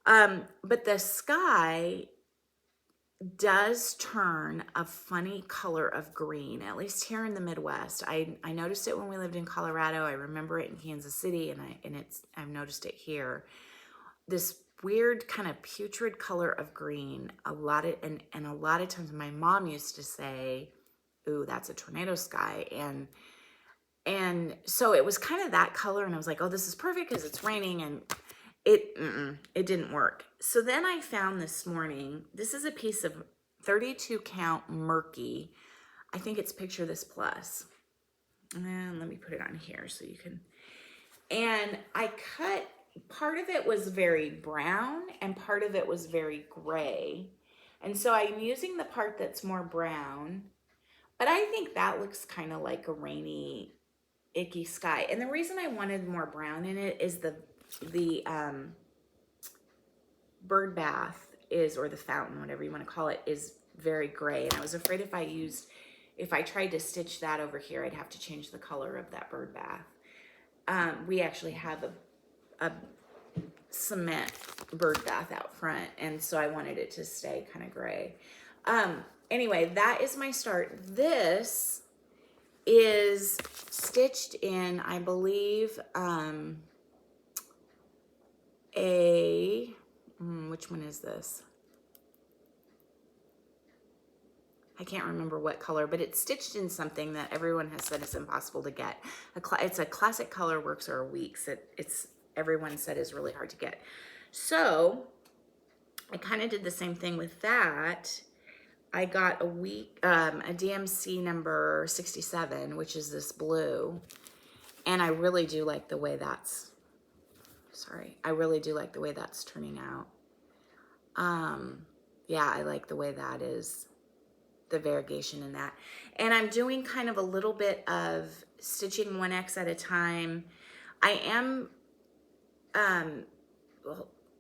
But the sky does turn a funny color of green, at least here in the Midwest. I noticed it when we lived in Colorado. I remember it in Kansas City, and I've noticed it here. This weird kind of putrid color of green. A lot of times my mom used to say, ooh, that's a tornado sky. And so it was kind of that color, and I was like, oh, this is perfect because it's raining, and it didn't work. So then I found this morning, this is a piece of 32 count murky. I think it's Picture This Plus. And let me put it on here so you can, and I cut, part of it was very brown and part of it was very gray. And so I'm using the part that's more brown, but I think that looks kind of like a rainy, icky sky. And the reason I wanted more brown in it is the bird bath or the fountain, whatever you want to call it, is very gray. And I was afraid if I tried to stitch that over here, I'd have to change the color of that bird bath. We actually have a cement bird bath out front, and so I wanted it to stay kind of gray. Anyway, that is my start. This is stitched in, I believe, which one is this? I can't remember what color, but it's stitched in something that everyone has said is impossible to get. It's a classic color, Works or Weeks. Everyone said is really hard to get. So I kind of did the same thing with that. I got a DMC number 67, which is this blue. And I really do like the way that's, I really do like the way that's turning out. Yeah, I like the way that is, the variegation in that. And I'm doing kind of a little bit of stitching 1X at a time. I am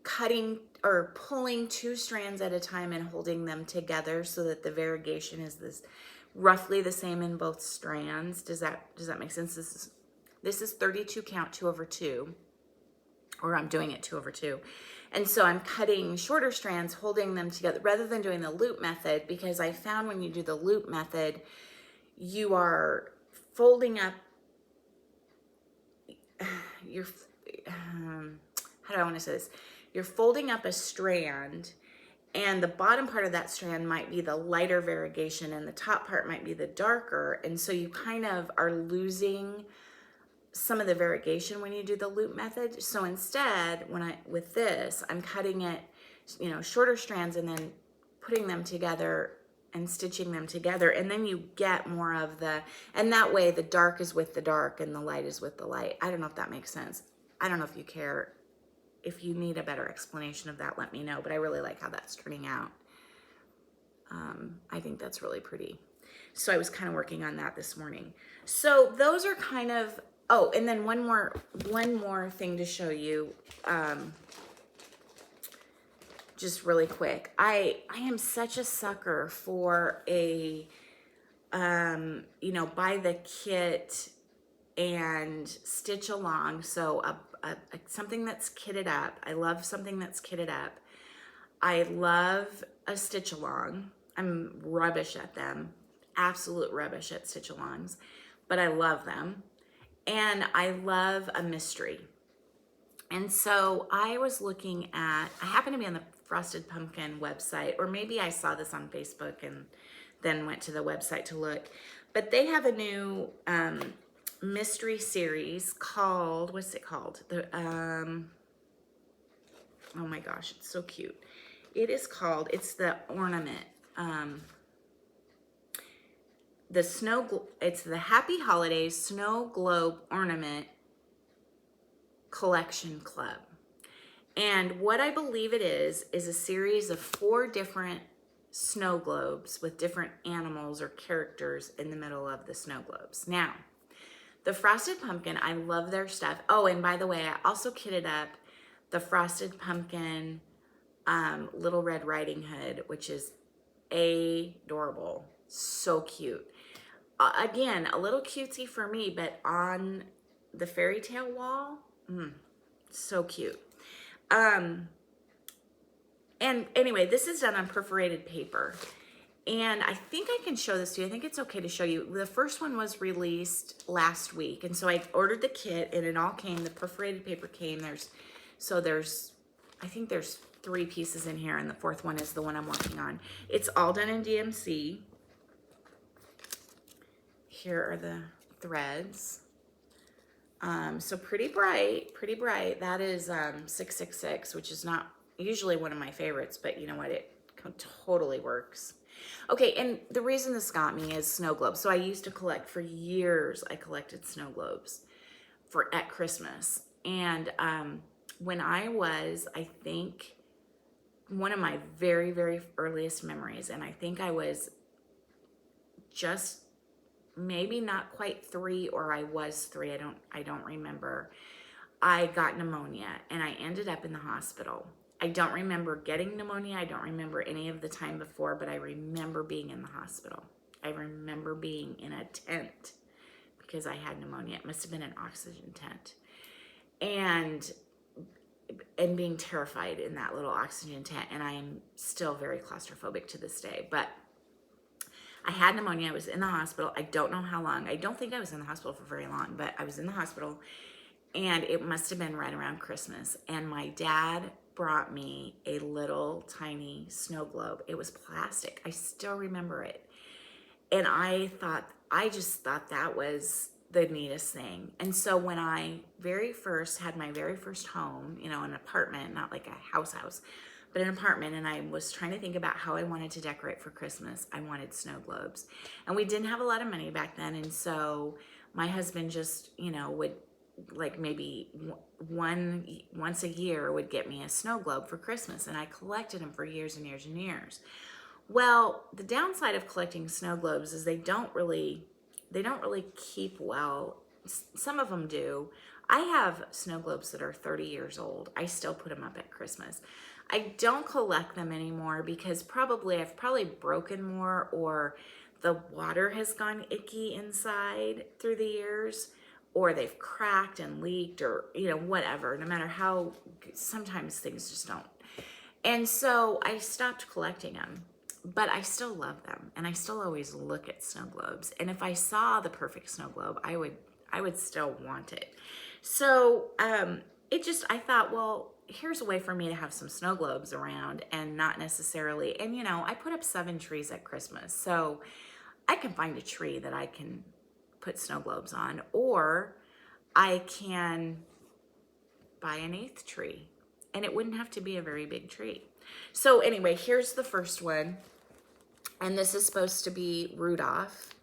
cutting or pulling 2 strands at a time and holding them together so that the variegation is this roughly the same in both strands. Does that make sense? This is 32 count 2/2, or I'm doing it 2/2. And so I'm cutting shorter strands, holding them together rather than doing the loop method, because I found when you do the loop method, you are folding up your, how do I want to say this? You're folding up a strand, and the bottom part of that strand might be the lighter variegation and the top part might be the darker. And so you kind of are losing some of the variegation when you do the loop method. So instead, with this, I'm cutting it, shorter strands and then putting them together and stitching them together, and then you get more of and that way the dark is with the dark and the light is with the light. I don't know if that makes sense. I don't know if you care. If you need a better explanation of that, let me know, but I really like how that's turning out. I think that's really pretty. So I was kind of working on that this morning. So those are kind of, oh, and then one more thing to show you, just really quick. I am such a sucker for a, buy the kit and stitch along. So something that's kitted up. I love something that's kitted up. I love a stitch along. I'm rubbish at them, absolute rubbish at stitch alongs, but I love them. And I love a mystery. And so I was looking at, I happened to be on the Frosted Pumpkin website, or maybe I saw this on Facebook and then went to the website to look, but they have a new mystery series called, what's it called? Oh my gosh, it's so cute. It's the ornament, it's the Happy Holidays Snow Globe Ornament Collection Club. And what I believe it is a series of 4 different snow globes with different animals or characters in the middle of the snow globes. Now, the Frosted Pumpkin, I love their stuff. Oh, and by the way, I also kitted up the Frosted Pumpkin Little Red Riding Hood, which is adorable. So cute. Again, a little cutesy for me, but on the fairy tale wall, so cute. And anyway, this is done on perforated paper. And I think I can show this to you. I think it's okay to show you. The first one was released last week. And so I ordered the kit and it all came. The perforated paper came. I think there's 3 pieces in here, and the 4th one is the one I'm working on. It's all done in DMC. Here are the threads. So pretty bright. That is 666, which is not usually one of my favorites, but you know what? It totally works. Okay, and the reason this got me is snow globes. So I used to collect for years. I collected snow globes at Christmas. And when I think one of my very, very earliest memories, and I think I was just maybe not quite 3, or I was 3. I don't remember. I got pneumonia and I ended up in the hospital. I don't remember getting pneumonia. I don't remember any of the time before, but I remember being in the hospital. I remember being in a tent because I had pneumonia. It must have been an oxygen tent. And being terrified in that little oxygen tent. And I am still very claustrophobic to this day. But I had pneumonia. I was in the hospital. I don't know how long. I don't think I was in the hospital for very long, but I was in the hospital. And it must have been right around Christmas. And my dad brought me a little tiny snow globe. It was plastic. I still remember it. And I just thought that was the neatest thing. And so when I had my very first home, an apartment, not like a house, but an apartment, and I was trying to think about how I wanted to decorate for Christmas, I wanted snow globes. And we didn't have a lot of money back then, and so my husband just, would like maybe once a year would get me a snow globe for Christmas, and I collected them for years and years and years. Well, the downside of collecting snow globes is they don't really they don't really keep well. Some of them do. I have snow globes that are 30 years old. I still put them up at Christmas. I don't collect them anymore because I've probably broken more, or the water has gone icky inside through the years, or they've cracked and leaked, or, you know, whatever. No matter how, sometimes things just don't. And so I stopped collecting them, but I still love them, and I still always look at snow globes. And if I saw the perfect snow globe, I would still want it. So I thought, well, here's a way for me to have some snow globes around and not necessarily, and you know, I put up 7 trees at Christmas, so I can find a tree that I can put snow globes on, or I can buy an 8th tree, and it wouldn't have to be a very big tree. So anyway, here's the first one, and this is supposed to be Rudolph.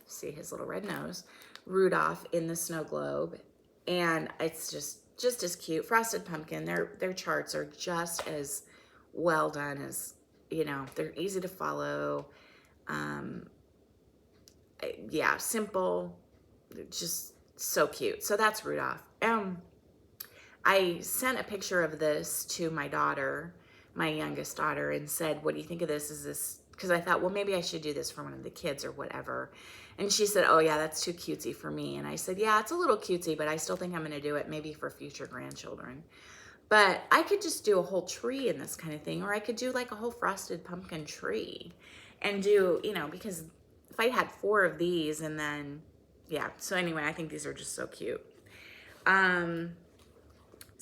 See his little red nose. Rudolph in the snow globe, and it's just as cute. Frosted pumpkin. Their charts are just as well done as, you know, they're easy to follow. Yeah, simple, just so cute. So that's Rudolph. I sent a picture of this to my daughter, my youngest daughter, and said, what do you think of this? Is this, because I thought, well, maybe I should do this for one of the kids or whatever. And she said, oh yeah, that's too cutesy for me. And I said, yeah, it's a little cutesy, but I still think I'm going to do it maybe for future grandchildren. But I could just do a whole tree in this kind of thing, or I could do like a whole frosted pumpkin tree and do, you know, because if I had 4 of these, and then, yeah. So anyway, I think these are just so cute.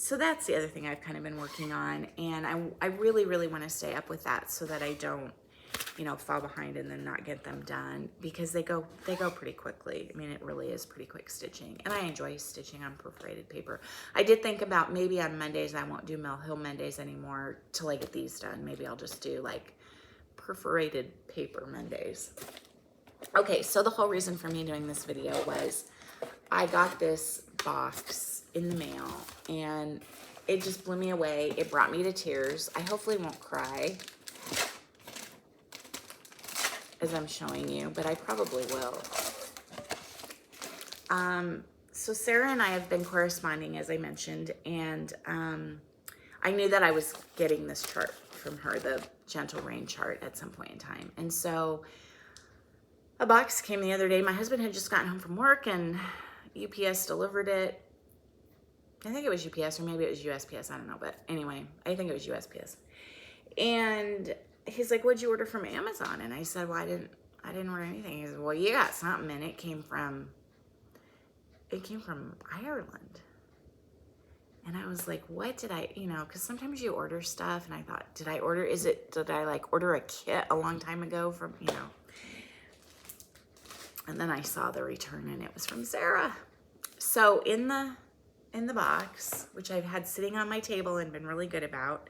So that's the other thing I've kind of been working on, and I really, really want to stay up with that so that I don't, you know, fall behind and then not get them done, because they go pretty quickly. I mean, it really is pretty quick stitching, and I enjoy stitching on perforated paper. I did think about maybe on Mondays I won't do Mill Hill Mondays anymore till I get these done. Maybe I'll just do like perforated paper Mondays. Okay, so the whole reason for me doing this video was I got this box in the mail, and it just blew me away. It brought me to tears. I hopefully won't cry as I'm showing you, but I probably will. So Sarah and I have been corresponding, as I mentioned, and I knew that I was getting this chart from her, the Gentle Rain chart, at some point in time. And so a box came the other day. My husband had just gotten home from work, and UPS delivered it. I think it was UPS, or maybe it was USPS. I don't know, but anyway, I think it was USPS. And he's like, what'd you order from Amazon? And I said, well, I didn't order anything. He said, well, you got something, and it came from Ireland. And I was like, what did I, you know, because sometimes you order stuff, and I thought, did I like order a kit a long time ago from, you know? And then I saw the return, and it was from Sarah. So in the box, which I've had sitting on my table and been really good about,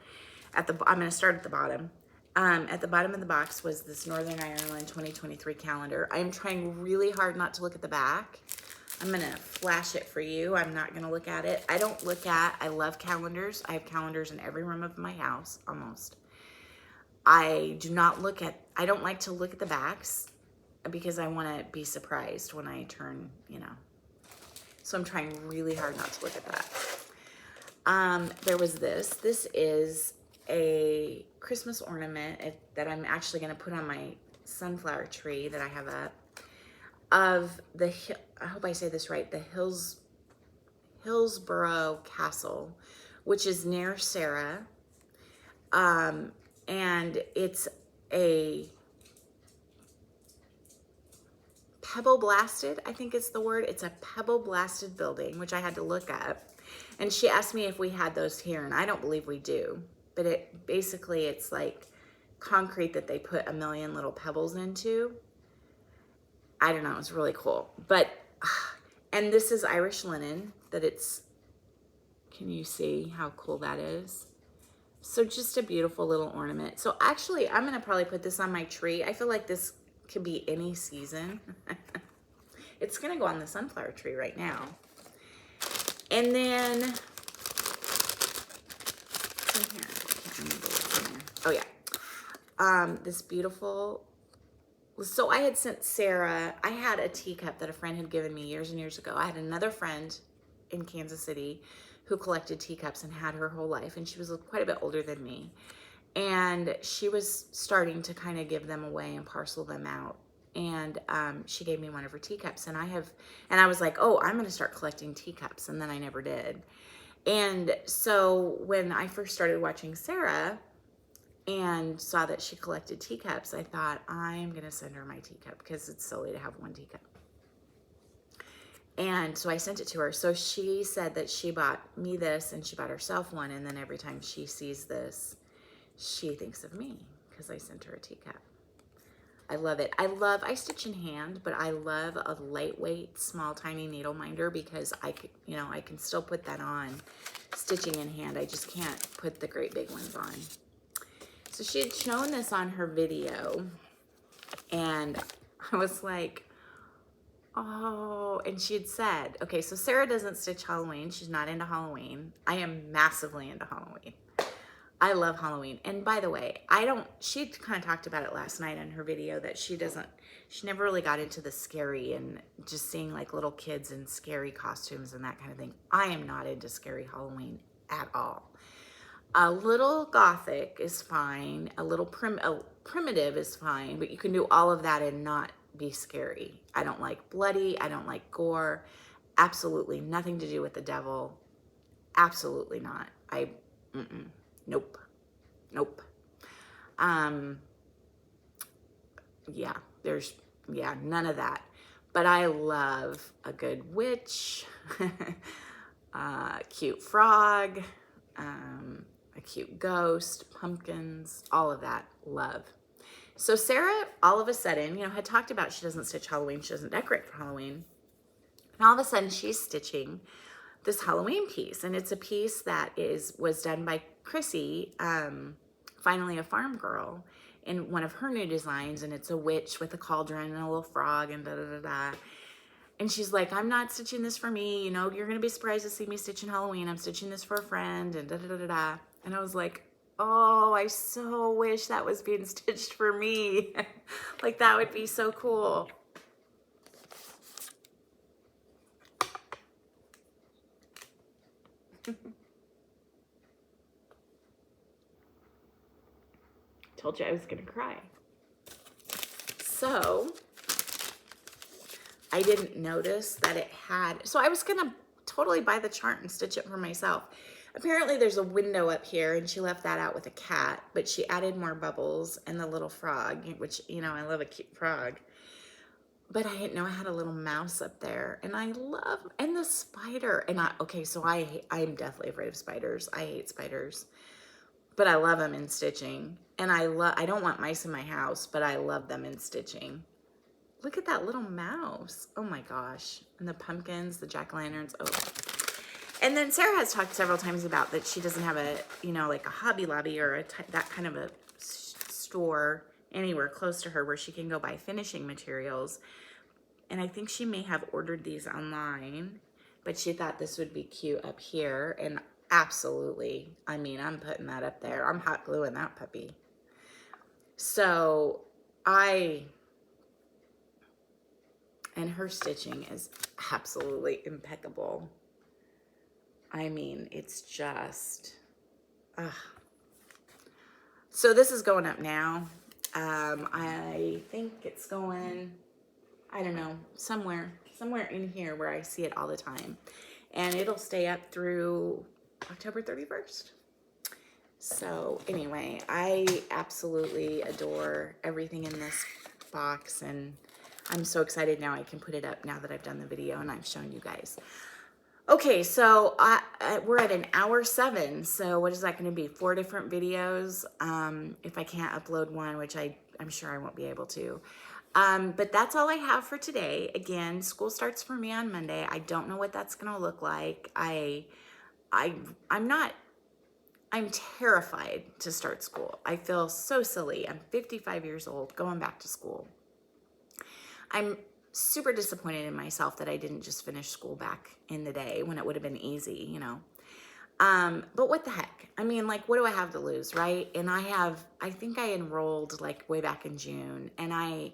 I'm going to start at the bottom. At the bottom of the box was this Northern Ireland 2023 calendar. I'm trying really hard not to look at the back. I'm going to flash it for you. I'm not going to look at it. I love calendars. I have calendars in every room of my house, almost. I don't like to look at the backs because I want to be surprised when I turn, you know. So I'm trying really hard not to look at that. There was this. This is a Christmas ornament that I'm actually going to put on my sunflower tree that I have up, of the, I hope I say this right, the Hillsborough Castle, which is near Sarah. And it's a pebble blasted, I think it's the word. It's a pebble blasted building, which I had to look up. And she asked me if we had those here, and I don't believe we do. But it's like concrete that they put a million little pebbles into. I don't know, it's really cool. But, and this is Irish linen, can you see how cool that is? So just a beautiful little ornament. So actually, I'm gonna probably put this on my tree. I feel like this could be any season. It's gonna go on the sunflower tree right now. And then, oh yeah, this beautiful So I had sent Sarah, I had a teacup that a friend had given me years and years ago. I had another friend in Kansas City who collected teacups and had her whole life, and she was quite a bit older than me. And she was starting to kind of give them away and parcel them out. And she gave me one of her teacups, and I was like, oh, I'm going to start collecting teacups, and then I never did. And so when I first started watching Sarah and saw that she collected teacups, I thought, I'm going to send her my teacup because it's silly to have one teacup. And so I sent it to her. So she said that she bought me this and she bought herself one. And then every time she sees this, she thinks of me because I sent her a teacup. I love it. I stitch in hand, but I love a lightweight, small, tiny needle minder because I can still put that on stitching in hand. I just can't put the great big ones on. So she had shown this on her video, and I was like, oh, and she had said, okay, so Sarah doesn't stitch Halloween. She's not into Halloween. I am massively into Halloween. I love Halloween. And by the way, she kind of talked about it last night in her video that she never really got into the scary and just seeing like little kids in scary costumes and that kind of thing. I am not into scary Halloween at all. A little gothic is fine. A little primitive is fine, but you can do all of that and not be scary. I don't like bloody. I don't like gore. Absolutely nothing to do with the devil. Absolutely not. Nope. Yeah, none of that. But I love a good witch, a cute frog, a cute ghost, pumpkins, all of that, love. So Sarah, all of a sudden, had talked about she doesn't stitch Halloween, she doesn't decorate for Halloween. And all of a sudden she's stitching this Halloween piece, and it's a piece that was done by Chrissy, Finally a Farm Girl, in one of her new designs, and it's a witch with a cauldron and a little frog and da-da-da-da. And she's like, I'm not stitching this for me, you're going to be surprised to see me stitching Halloween. I'm stitching this for a friend and da-da-da-da-da. And I was like, oh, I so wish that was being stitched for me. Like, that would be so cool. Told you I was gonna cry. So I didn't notice that it had, so I was gonna totally buy the chart and stitch it for myself. Apparently there's a window up here, and she left that out with a cat, but she added more bubbles and the little frog, which, I love a cute frog. But I didn't know I had a little mouse up there, and and the spider. And I'm deathly afraid of spiders. I hate spiders, but I love them in stitching. And I don't want mice in my house, but I love them in stitching. Look at that little mouse. Oh my gosh. And the pumpkins, the jack-o'-lanterns. Oh. And then Sarah has talked several times about that she doesn't have a, like a Hobby Lobby or that kind of a store anywhere close to her where she can go buy finishing materials. And I think she may have ordered these online, but she thought this would be cute up here. And absolutely, I'm putting that up there. I'm hot gluing that puppy. So and her stitching is absolutely impeccable. It's just, so this is going up now. I think it's going, I don't know, somewhere in here where I see it all the time. And it'll stay up through October 31st. So anyway, I absolutely adore everything in this box, and I'm so excited now I can put it up now that I've done the video and I've shown you guys. Okay, so we're at 1:07, so what is that going to be? 4 different videos, if I can't upload one, which I'm sure I won't be able to. But that's all I have for today. Again, school starts for me on Monday. I don't know what that's going to look like. I'm terrified to start school. I feel so silly. I'm 55 years old going back to school. I'm super disappointed in myself that I didn't just finish school back in the day when it would have been easy, But what the heck? What do I have to lose, right? And I think I enrolled like way back in June, and I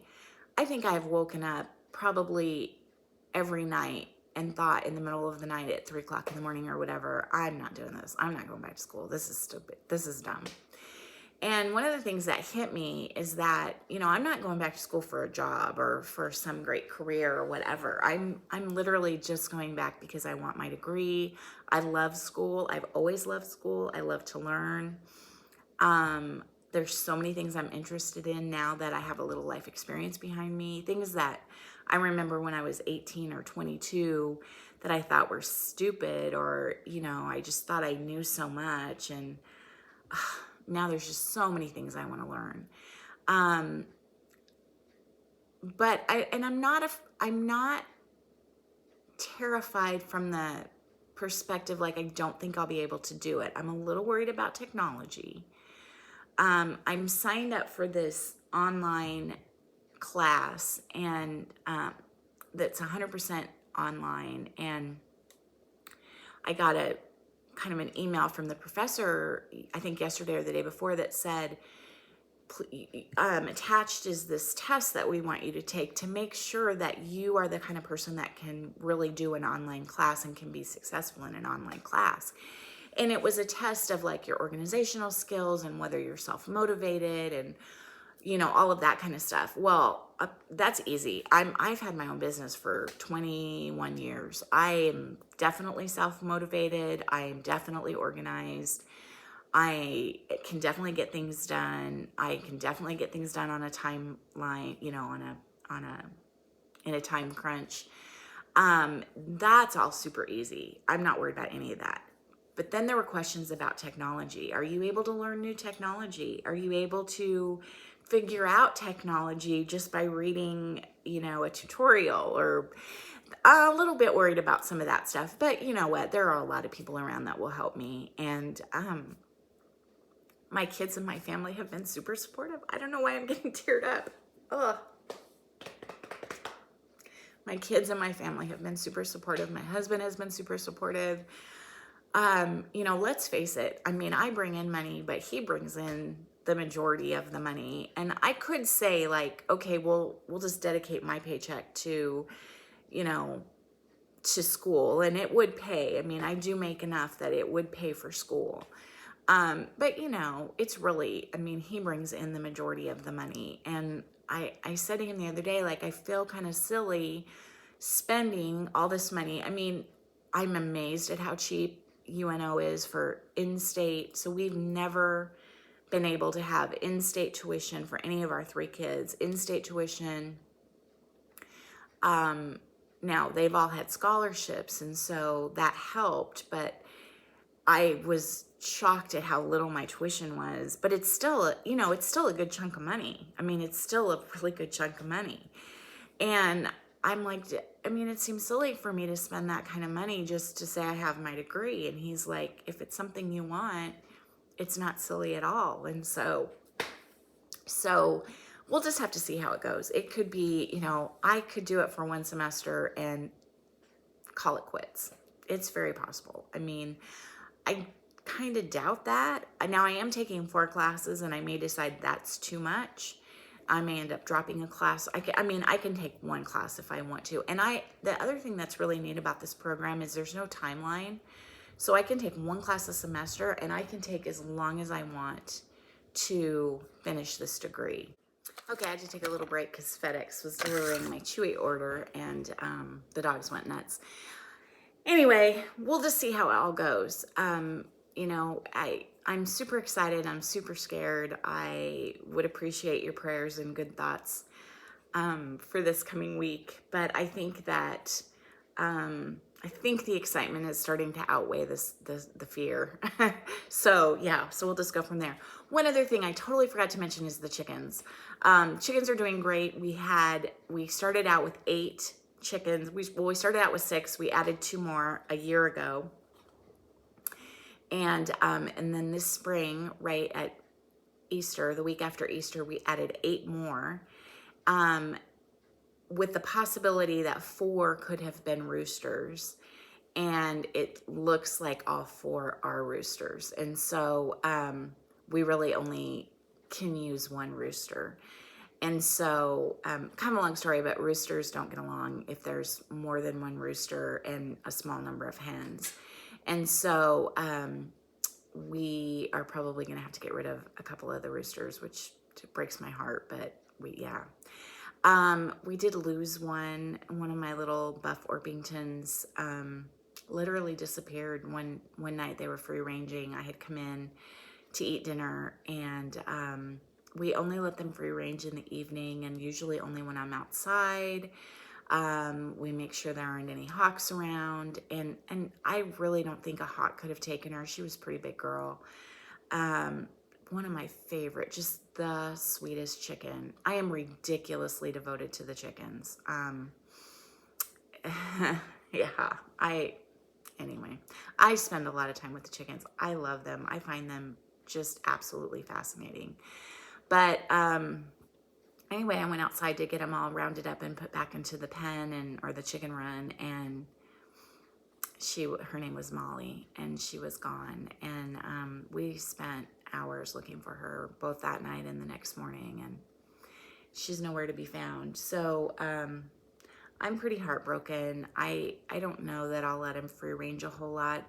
I think I've woken up probably every night and thought in the middle of the night at 3 o'clock in the morning or whatever, I'm not doing this. I'm not going back to school. This is stupid. This is dumb. And one of the things that hit me is that, I'm not going back to school for a job or for some great career or whatever. I'm literally just going back because I want my degree. I love school. I've always loved school. I love to learn. There's so many things I'm interested in now that I have a little life experience behind me. Things that I remember when I was 18 or 22 that I thought were stupid, or, I just thought I knew so much. And now there's just so many things I want to learn. But I'm not terrified from the perspective, like, I don't think I'll be able to do it. I'm a little worried about technology. I'm signed up for this online class, and that's 100% online. And I got a kind of an email from the professor, I think yesterday or the day before, that said, attached is this test that we want you to take to make sure that you are the kind of person that can really do an online class and can be successful in an online class. And it was a test of like your organizational skills and whether you're self-motivated and, all of that kind of stuff. Well, that's easy. I've had my own business for 21 years. I am definitely self-motivated. I am definitely organized. I can definitely get things done. I can definitely get things done on a timeline, in a time crunch. That's all super easy. I'm not worried about any of that. But then there were questions about technology. Are you able to learn new technology? Are you able to figure out technology just by reading, a tutorial? Or a little bit worried about some of that stuff. But you know what? There are a lot of people around that will help me. And my kids and my family have been super supportive. I don't know why I'm getting teared up. Ugh. My kids and my family have been super supportive. My husband has been super supportive. Let's face it. I mean, I bring in money, but he brings in the majority of the money. And I could say like, okay, we'll just dedicate my paycheck to, to school, and it would pay. I mean, I do make enough that it would pay for school. But it's really, he brings in the majority of the money. And I said to him the other day, like, I feel kind of silly spending all this money. I mean, I'm amazed at how cheap UNO is for in-state. So we've never been able to have in-state tuition for any of our 3 kids. In-state tuition. Now they've all had scholarships, and so that helped, but I was shocked at how little my tuition was. But it's still, it's still a good chunk of money. I mean, it's still a really good chunk of money. And I'm like, it seems silly for me to spend that kind of money just to say I have my degree. And he's like, if it's something you want, it's not silly at all. And so we'll just have to see how it goes. It could be, I could do it for 1 semester and call it quits. It's very possible. I kind of doubt that. Now I am taking 4 classes, and I may decide that's too much. I may end up dropping a class. I can take 1 class if I want to. And the other thing that's really neat about this program is there's no timeline. So I can take 1 class a semester, and I can take as long as I want to finish this degree. Okay, I had to take a little break because FedEx was delivering my Chewy order, and the dogs went nuts. Anyway, we'll just see how it all goes. I'm super excited. I'm super scared. I would appreciate your prayers and good thoughts for this coming week. But I think that the excitement is starting to outweigh the fear. So we'll just go from there. One other thing I totally forgot to mention is the chickens. Chickens are doing great. We started out with 8 chickens. We started out with 6. We added 2 more a year ago. And then this spring, right at Easter, the week after Easter, we added 8 more, with the possibility that 4 could have been roosters. And it looks like all 4 are roosters. And so we really only can use 1 rooster. And so, kind of a long story, but roosters don't get along if there's more than one rooster and a small number of hens. And so, we are probably going to have to get rid of a couple of the roosters, which breaks my heart, but yeah. We did lose one. One of my little buff Orpingtons, literally disappeared one night. They were free ranging. I had come in to eat dinner, and we only let them free range in the evening, and usually only when I'm outside. We make sure there aren't any hawks around, and I really don't think a hawk could have taken her. She was a pretty big girl. One of my favorite, just the sweetest chicken. I am ridiculously devoted to the chickens. Yeah, anyway, I spend a lot of time with the chickens. I love them. I find them just absolutely fascinating. But anyway, I went outside to get them all rounded up and put back into the pen or the chicken run, and her name was Molly, and she was gone. And we spent hours looking for her, both that night and the next morning, and she's nowhere to be found. So I'm pretty heartbroken. I don't know that I'll let him free range a whole lot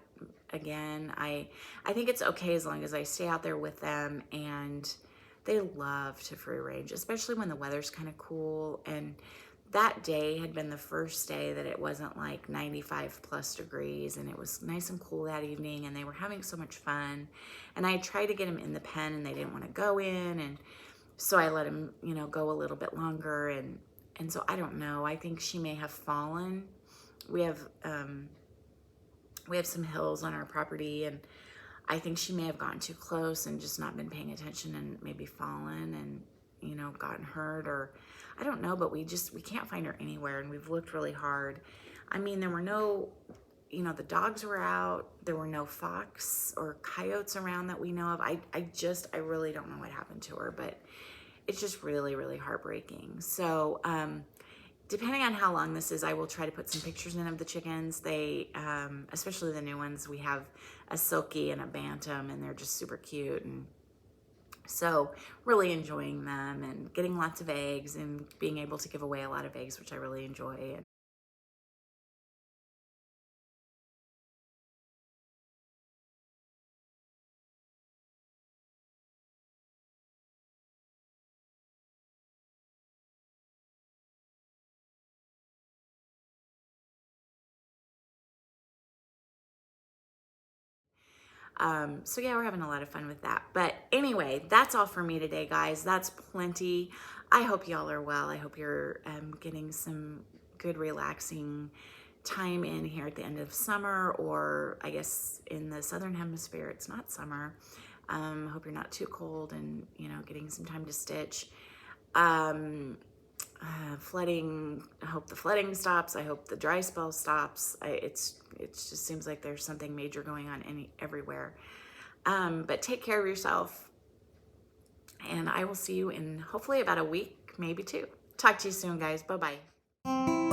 again. I think it's okay as long as I stay out there with them, and they love to free range, especially when the weather's kind of cool. And that day had been the first day that it wasn't like 95 plus degrees, and it was nice and cool that evening, and they were having so much fun. And I tried to get them in the pen, and they didn't want to go in, and so I let them, go a little bit longer, and so I don't know. I think she may have fallen. We have some hills on our property, and I think she may have gotten too close and just not been paying attention and maybe fallen and, gotten hurt, or I don't know, but we can't find her anywhere, and we've looked really hard. I mean, there were no, the dogs were out. There were no fox or coyotes around that we know of. I really don't know what happened to her, but it's just really, really heartbreaking. So, depending on how long this is, I will try to put some pictures in of the chickens. They, especially the new ones, we have a silky and a bantam, and they're just super cute. And so really enjoying them and getting lots of eggs and being able to give away a lot of eggs, which I really enjoy. So yeah, we're having a lot of fun with that. But anyway, that's all for me today, guys. That's plenty. I hope y'all are well. I hope you're getting some good relaxing time in here at the end of summer, or I guess in the southern hemisphere it's not summer. Hope you're not too cold, and getting some time to stitch. Flooding, I hope the flooding stops. I hope the dry spell stops. It just seems like there's something major going on everywhere. But take care of yourself, and I will see you in hopefully about a week, maybe two. Talk to you soon, guys. Bye-bye.